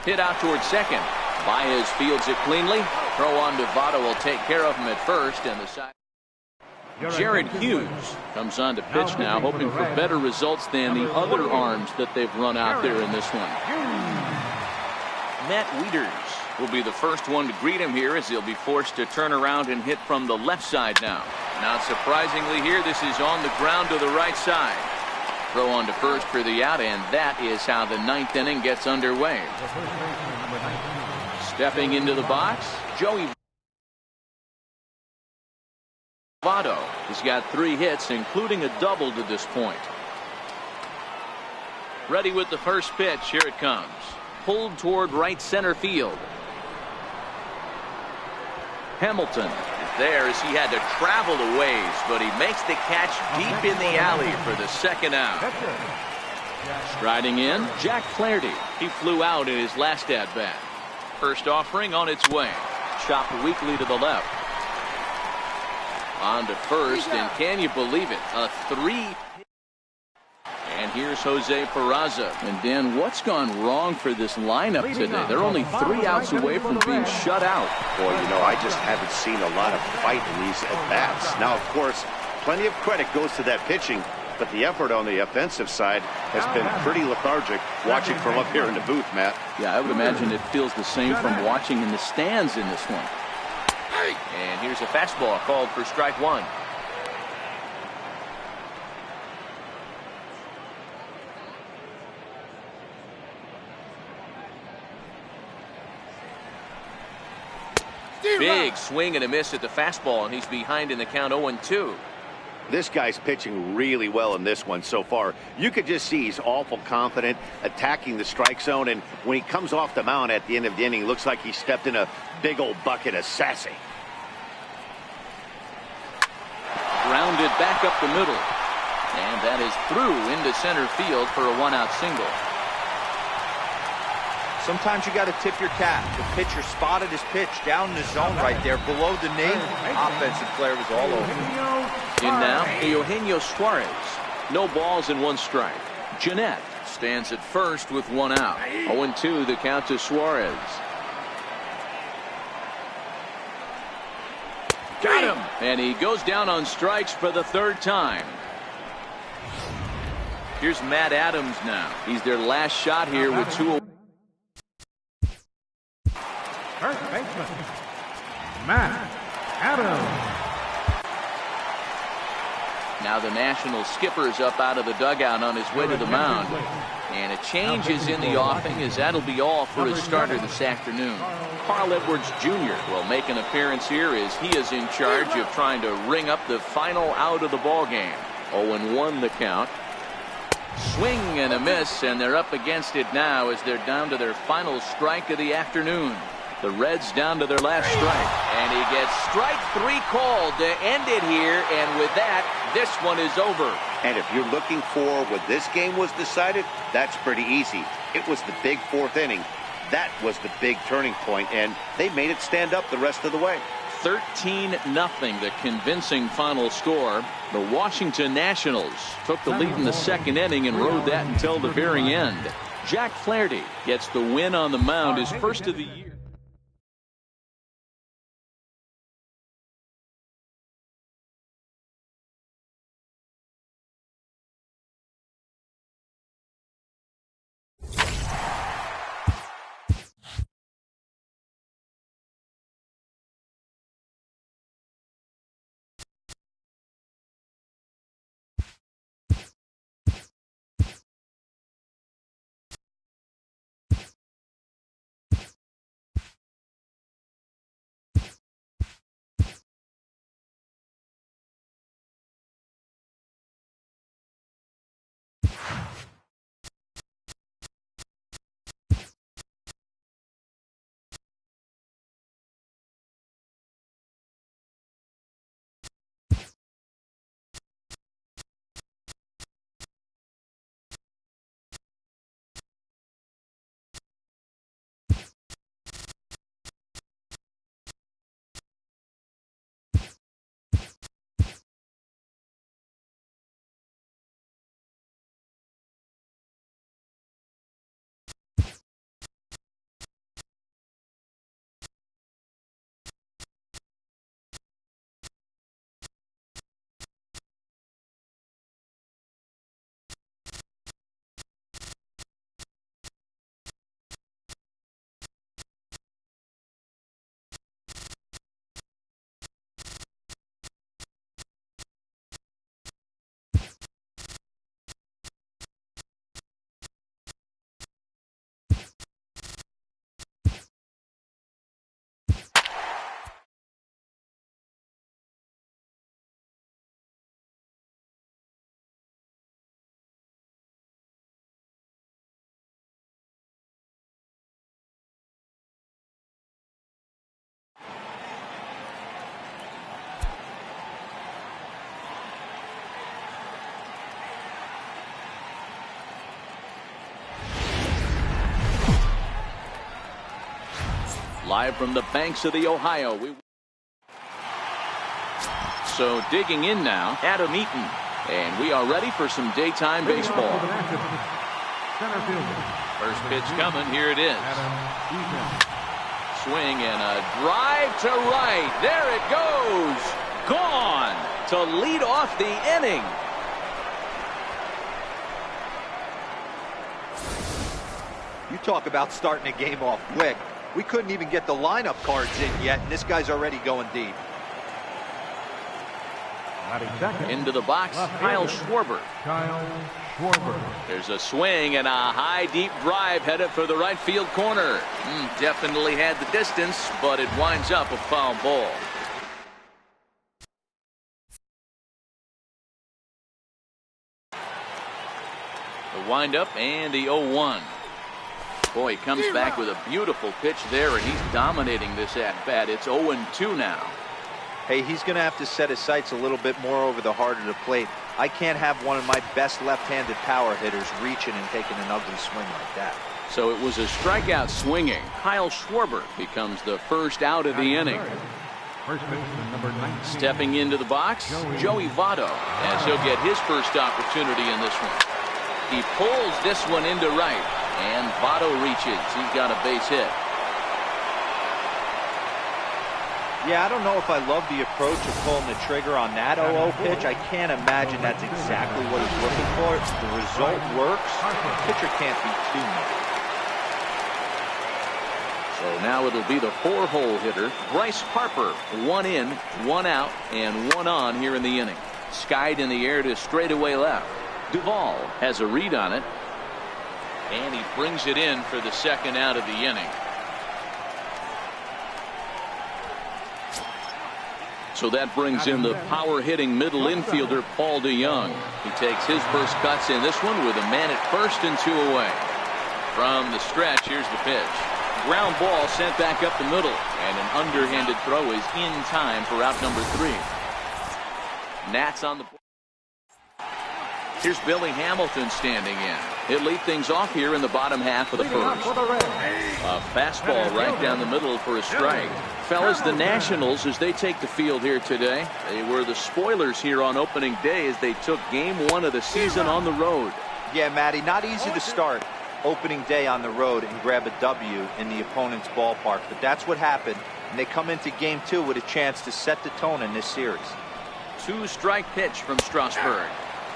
Hit out towards second. Baez fields it cleanly. Throw on to Votto will take care of him at first, and the side. Jared Hughes comes on to pitch now, hoping for better results than the other arms that they've run out there in this one. Matt Wieters will be the first one to greet him here, as he'll be forced to turn around and hit from the left side now. Not surprisingly here, this is on the ground to the right side. Throw on to first for the out, and that is how the ninth inning gets underway. Stepping into the box, Joey Votto has got 3 hits, including a double to this point. Ready with the first pitch. Here it comes. Pulled toward right center field. Hamilton is there as he had to travel a ways, but he makes the catch deep in the alley for the second out. Striding in, Jack Flaherty. He flew out in his last at-bat. First offering on its way. Chopped weakly to the left. On to first, and can you believe it? A 3. And here's Jose Peraza. And Dan, what's gone wrong for this lineup today? They're only 3 outs away from being shut out. Boy, you know, I just haven't seen a lot of fight in these at-bats. Now, of course, plenty of credit goes to that pitching, but the effort on the offensive side has been pretty lethargic watching from up here in the booth, Matt. Yeah, I would imagine it feels the same from watching in the stands in this one. And here's a fastball called for strike 1. Big swing and a miss at the fastball, and he's behind in the count 0-2. This guy's pitching really well in this one so far. You could just see he's awful confident, attacking the strike zone, and when he comes off the mound at the end of the inning, looks like he stepped in a big old bucket of sassy. Grounded back up the middle, and that is through into center field for a 1-out single. Sometimes you got to tip your cap. The pitcher spotted his pitch down in the zone right there below the knee. Offensive player was all over. In now, Eugenio Suarez. No balls and 1 strike. Jeanette stands at first with 1 out. 0-2 the count to Suarez. Got him! And he goes down on strikes for the 3rd time. Here's Matt Adams now. He's their last shot here with 2. First baseman, Matt Adams. Now the National skipper is up out of the dugout on his way to the mound. And a change is in the offing, as that'll be all for his starter this afternoon. Carl Edwards Jr. will make an appearance here, as he is in charge of trying to ring up the final out of the ball game. 0-1 the count. Swing and a miss, and they're up against it now as they're down to their final strike of the afternoon. The Reds down to their last strike, and he gets strike 3 called to end it here, and with that, this one is over. And if you're looking for when this game was decided, that's pretty easy. It was the big 4th inning. That was the big turning point, and they made it stand up the rest of the way. 13-0, the convincing final score. The Washington Nationals took the lead in the 2nd inning and rode that until the very end. Jack Flaherty gets the win on the mound, his first of the year. live from the banks of the Ohio. So digging in now, Adam Eaton. And we are ready for some daytime baseball. First pitch coming. Here it is. Swing and a drive to right. There it goes. Gone to lead off the inning. You talk about starting a game off quick. We couldn't even get the lineup cards in yet, and this guy's already going deep. Into the box, Kyle Schwarber. There's a swing and a high deep drive headed for the right field corner. Definitely had the distance, but it winds up a foul ball. The windup and the 0-1. Boy, he comes back with a beautiful pitch there, and he's dominating this at-bat. It's 0-2 now. Hey, he's going to have to set his sights a little bit more over the heart of the plate. I can't have one of my best left-handed power hitters reaching and taking an ugly swing like that. So it was a strikeout swinging. Kyle Schwarber becomes the first out of the inning. Stepping into the box, Joey Votto, as he'll get his first opportunity in this one. He pulls this one into right, and Votto reaches. He's got a base hit. Yeah, I don't know if I love the approach of pulling the trigger on that 0-0 pitch. I can't imagine that's exactly what he's looking for. The result works. The pitcher can't be too much. So now it'll be the 4-hole hitter, Bryce Harper. 1 in, 1 out, and 1 on here in the inning. Skied in the air to straightaway left. Duvall has a read on it, and he brings it in for the second out of the inning. So that brings in the power-hitting middle infielder, Paul DeJong. He takes his first cuts in this one with a man at first and 2 away. From the stretch, here's the pitch. Ground ball sent back up the middle, and an underhanded throw is in time for out number 3. Nats on the board. Here's Billy Hamilton standing in. He'll lead things off here in the bottom half of the first. A fastball right down the middle for a strike. Fellas, the Nationals, as they take the field here today, they were the spoilers here on opening day as they took game 1 of the season on the road. Yeah, Matty, not easy to start opening day on the road and grab a W in the opponent's ballpark, but that's what happened, and they come into game 2 with a chance to set the tone in this series. 2-strike pitch from Strasburg.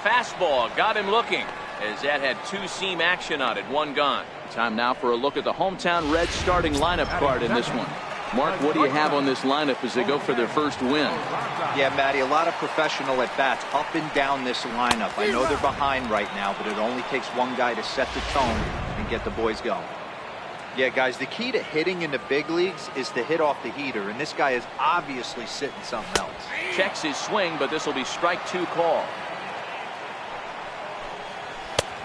Fastball got him looking, as that had 2-seam action on it. 1 gone. Time now for a look at the hometown Reds starting lineup card in this one. Mark, what do you have on this lineup as they go for their first win? Yeah, Matty, a lot of professional at-bats up and down this lineup. I know they're behind right now, but it only takes one guy to set the tone and get the boys going. Yeah, guys, the key to hitting in the big leagues is to hit off the heater, and this guy is obviously sitting something else. Checks his swing, but this will be strike 2 call.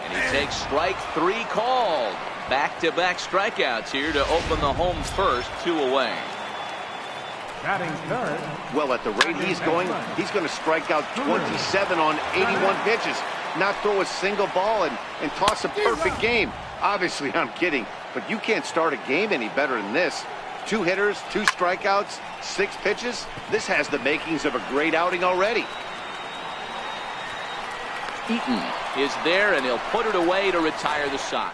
And he takes strike 3 called. Back-to-back strikeouts here to open the home first, 2 away. Well, at the rate he's going to strike out 27 on 81 pitches, not throw a single ball and toss a perfect game. Obviously, I'm kidding, but you can't start a game any better than this. 2 hitters, 2 strikeouts, 6 pitches. This has the makings of a great outing already. Eaton is there, and he'll put it away to retire the side.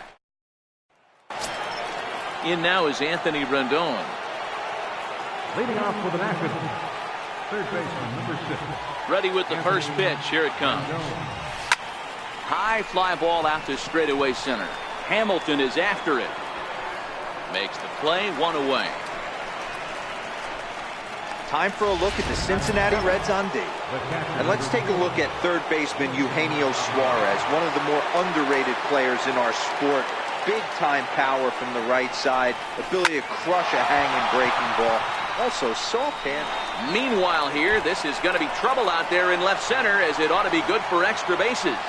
In now is Anthony Rendon. Leading off for the Nationals, third baseman, number 6. Ready with the first pitch. Here it comes. High fly ball out to straightaway center. Hamilton is after it. Makes the play, 1 away. Time for a look at the Cincinnati Reds on D. And let's take a look at third baseman Eugenio Suarez, one of the more underrated players in our sport. Big-time power from the right side, ability to crush a hanging breaking ball. Also soft hand. Meanwhile here, this is going to be trouble out there in left center, as it ought to be good for extra bases.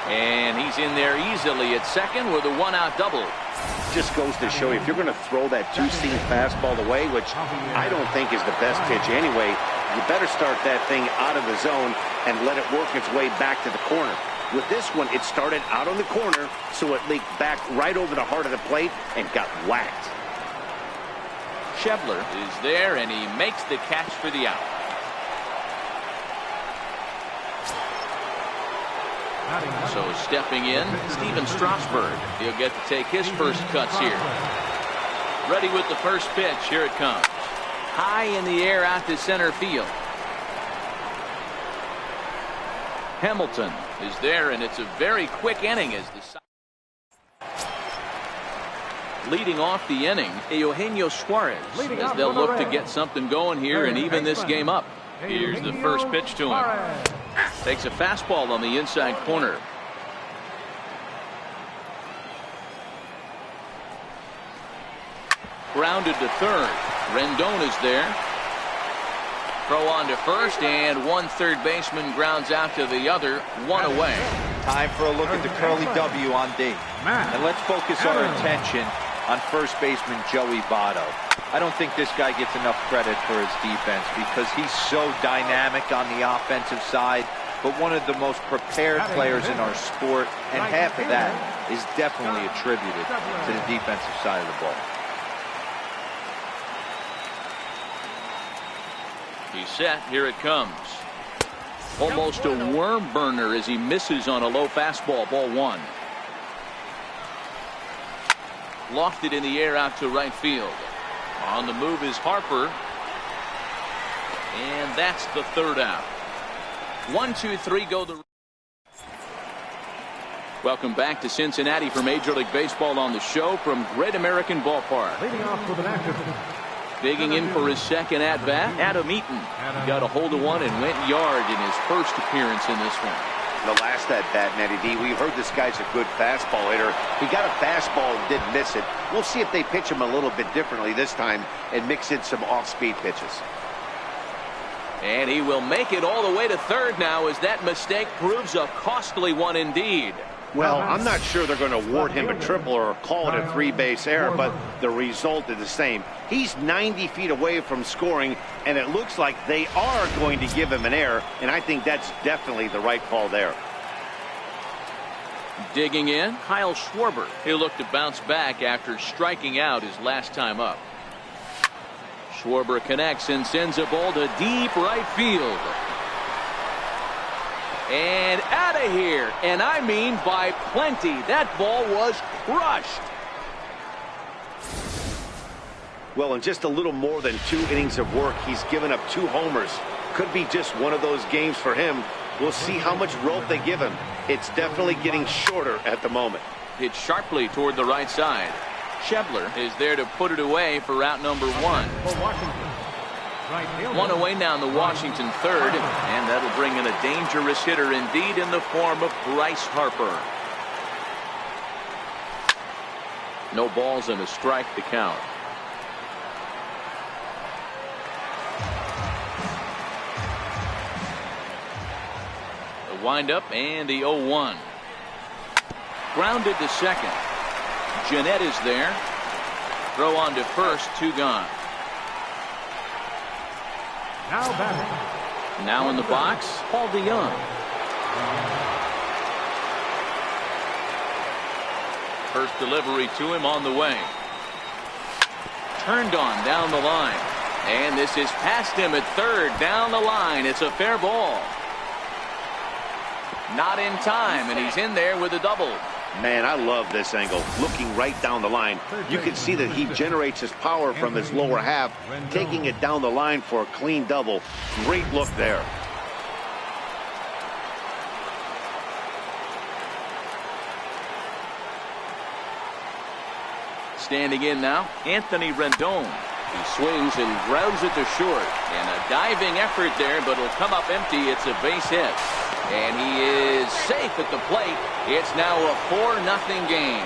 And he's in there easily at second with a 1-out double. Just goes to show you, if you're going to throw that 2-seam fastball away, which I don't think is the best pitch anyway, you better start that thing out of the zone and let it work its way back to the corner. With this one, it started out on the corner, so it leaked back right over the heart of the plate and got whacked. Schebler is there, and he makes the catch for the out. So stepping in, Steven Strasburg. He'll get to take his first cuts here. Ready with the first pitch. Here it comes. High in the air out to center field. Hamilton is there, and it's a very quick inning as the leading off the inning, Eugenio Suarez, as they'll look to get something going here and even this game up. Here's the first pitch to him. Takes a fastball on the inside corner. Grounded to third. Rendon is there. Throw on to first, and one third baseman grounds out to the other, one away. Time for a look at the curly W on D. And let's focus our attention on first baseman Joey Votto. I don't think this guy gets enough credit for his defense because he's so dynamic on the offensive side, but one of the most prepared players in our sport, and half of that is definitely attributed to the defensive side of the ball. He's set. Here it comes. Almost a worm burner as he misses on a low fastball. Ball one. Lofted in the air out to right field. On the move is Harper. And that's the third out. 1, 2, 3 go the. Welcome back to Cincinnati for Major League Baseball on the show from Great American Ballpark. Leading off with an action. Digging in for his second at-bat, Adam Eaton. He got a hold of one and went yard in his first appearance in this one. The last at-bat, Natty D, we've heard this guy's a good fastball hitter. He got a fastball and didn't miss it. We'll see if they pitch him a little bit differently this time and mix in some off-speed pitches. And he will make it all the way to third now as that mistake proves a costly one indeed. Well, I'm not sure they're going to award him a triple or call it a three-base error, but the result is the same. He's 90 feet away from scoring, and it looks like they are going to give him an error, and I think that's definitely the right call there. Digging in, Kyle Schwarber. He'll look to bounce back after striking out his last time up. Schwarber connects and sends a ball to deep right field. And out of here, and I mean by plenty. That ball was crushed. Well, in just a little more than 2 innings of work, he's given up 2 homers. Could be just one of those games for him. We'll see how much rope they give him. It's definitely getting shorter at the moment. Hit sharply toward the right side. Schebler is there to put it away for route number 1. One away now in the Washington third, and that'll bring in a dangerous hitter indeed in the form of Bryce Harper. No balls and a strike to count. The windup and the 0-1. Grounded to second. Jeanette is there. Throw on to first, 2 gone. Now in the box, Paul DeYoung. First delivery to him on the way. Turned on down the line. And this is past him at third down the line. It's a fair ball. Not in time, and he's in there with a double. Man, I love this angle. Looking right down the line, you can see that he generates his power from his lower half, taking it down the line for a clean double. Great look there. Standing in now, Anthony Rendon. He swings and grounds it to short. And a diving effort there, but it'll come up empty. It's a base hit. And he is safe at the plate. It's now a 4-0 game.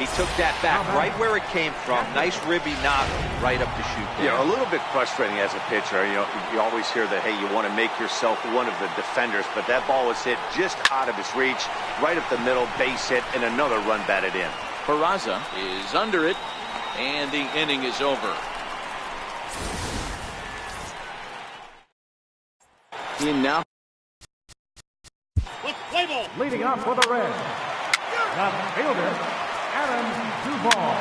He took that back right where it came from. Nice ribby knock right up the chute there. Yeah, a little bit frustrating as a pitcher. You know, you always hear that, hey, you want to make yourself one of the defenders, but that ball was hit just out of his reach, right up the middle, base hit, and another run batted in. Peraza is under it, and the inning is over. In now. Leading off for the Reds, the fielder, Adam Duvall.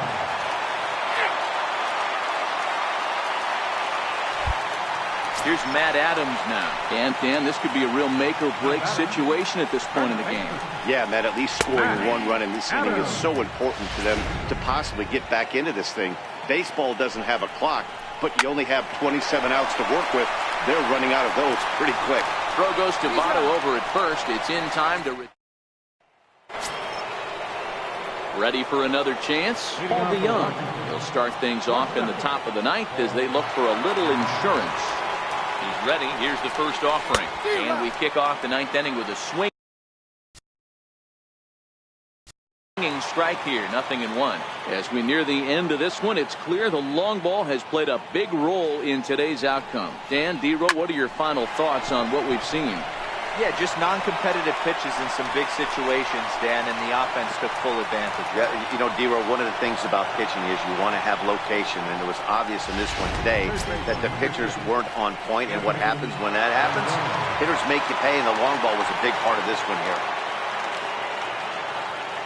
Here's Matt Adams now. And Dan, this could be a real make or break situation at this point in the game. Yeah, Matt, at least scoring one run in this inning is so important to them to possibly get back into this thing. Baseball doesn't have a clock, but you only have 27 outs to work with. They're running out of those pretty quick. Throw goes to Votto over at first. It's in time to... Ready for another chance? Paul DeJong. He'll start things off in the top of the ninth as they look for a little insurance. He's ready. Here's the first offering. And we kick off the ninth inning with a swinging strike here. 0-1. As we near the end of this one, it's clear the long ball has played a big role in today's outcome. Dan, D-Row, what are your final thoughts on what we've seen? Yeah, just non-competitive pitches in some big situations, Dan, and the offense took full advantage. Yeah, you know, D-Row, one of the things about pitching is you want to have location, and it was obvious in this one today that the pitchers weren't on point, and what happens when that happens? Hitters make you pay, and the long ball was a big part of this one here.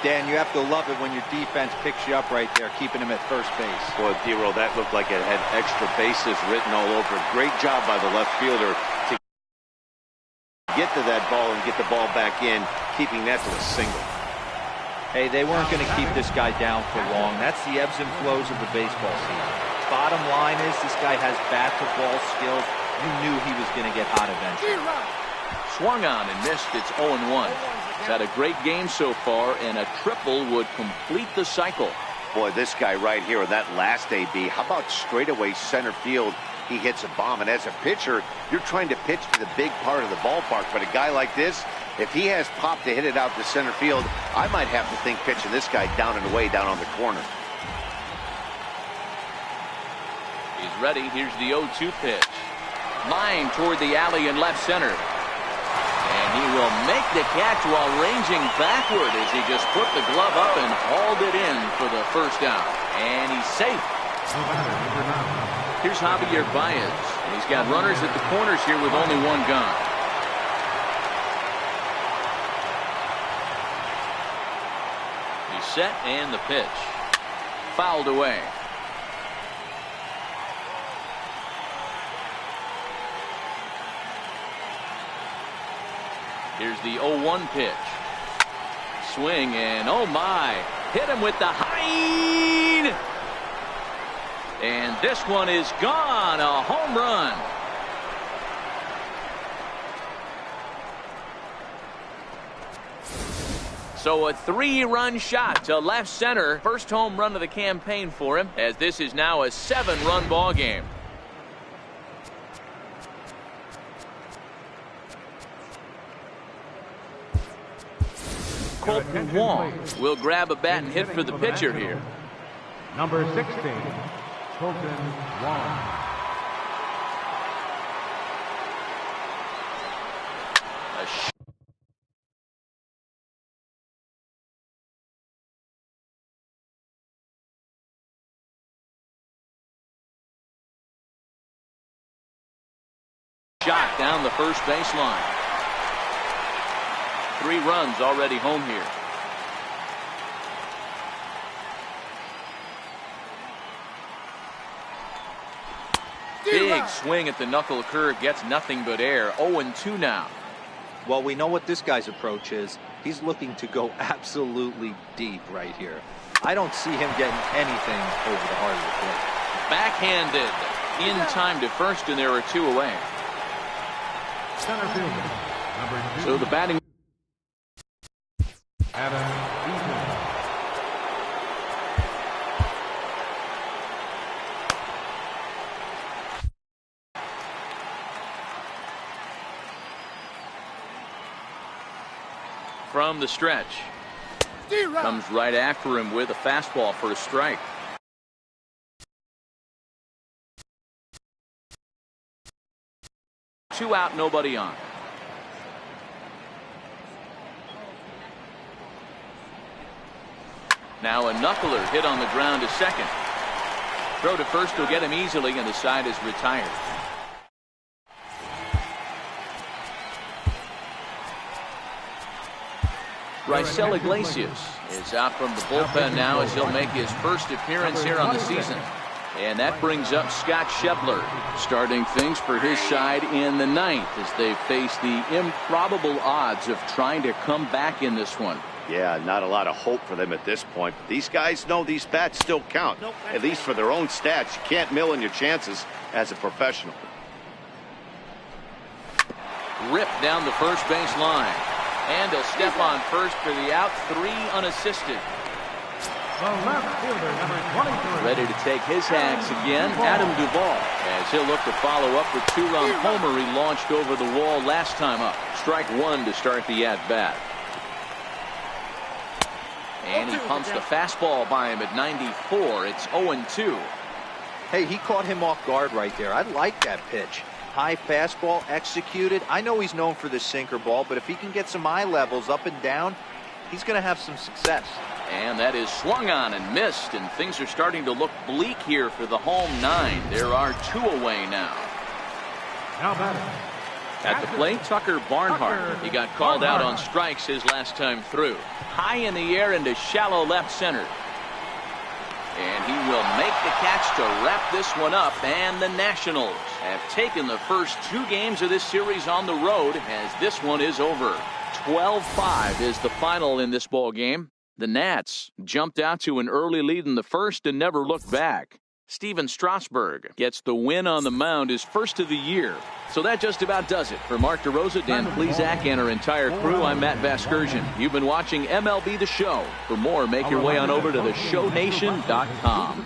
Dan, you have to love it when your defense picks you up right there, keeping him at first base. Boy, D-Row, that looked like it had extra bases written all over it. Great job by the left fielder to get to that ball and get the ball back in, keeping that to a single. Hey, they weren't going to keep this guy down for long. That's the ebbs and flows of the baseball season. Bottom line is this guy has bat-to-ball skills. You knew he was going to get hot eventually. Swung on and missed. It's 0-1. He's had a great game so far, and a triple would complete the cycle. Boy, this guy right here, that last AB, how about straightaway center field? He hits a bomb, and as a pitcher, you're trying to pitch to the big part of the ballpark, but a guy like this, if he has pop to hit it out to center field, I might have to think pitching this guy down and away down on the corner. He's ready. Here's the 0-2 pitch. Line toward the alley in left center. And he will make the catch while ranging backward as he just put the glove up and hauled it in for the first out. And he's safe. Here's Javier Baez. And he's got runners at the corners here with only one gone. He's set and the pitch. Fouled away. Here's the 0-1 pitch. Swing and oh my. Hit him with the high. And this one is gone. A home run. So a 3-run shot to left center. First home run of the campaign for him, as this is now a 7-run ball game. Colton Wong will grab a bat and hit for the pitcher here. Number 16, Colton Wong. Shot down the first baseline. 3 runs already home here. Big swing at the knuckle curve, gets nothing but air. 0-2 now. Well, we know what this guy's approach is. He's looking to go absolutely deep right here. I don't see him getting anything over the heart of the plate. Backhanded in time to first, and there are 2 away. Center fielder, number 2. So the batting. Adam Eaton. From the stretch. Comes right after him with a fastball for a strike. Two out, nobody on. Now a knuckler hit on the ground to second. Throw to first will get him easily, and the side is retired. Raisel Iglesias is out from the bullpen now as he'll make his first appearance here on the season. And that brings up Scott Schebler, starting things for his side in the ninth as they face the improbable odds of trying to come back in this one. Yeah, not a lot of hope for them at this point. But these guys know these bats still count, at least for their own stats. You can't mill in your chances as a professional. Ripped down the first base line. And he'll step on first for the out, 3 unassisted. The left fielder, number 23. Ready to take his hacks again, Adam Duvall, as he'll look to follow up the 2-run homer he launched over the wall last time up. Strike 1 to start the at-bat. And he pumps the fastball by him at 94. It's 0-2. Hey, he caught him off guard right there. I like that pitch. High fastball executed. I know he's known for the sinker ball, but if he can get some eye levels up and down, he's going to have some success. And that is swung on and missed, and things are starting to look bleak here for the home 9. There are 2 away now. Now batting. At the plate, Tucker Barnhart. He got called out on strikes his last time through. High in the air into shallow left center. And he will make the catch to wrap this one up. And the Nationals have taken the first 2 games of this series on the road as this one is over. 12-5 is the final in this ball game. The Nats jumped out to an early lead in the first and never looked back. Steven Strasburg gets the win on the mound, his first of the year. So that just about does it. For Mark DeRosa, Dan Plesac, and our entire crew, I'm Matt Vasgersian. You've been watching MLB The Show. For more, make your way on over to theshownation.com.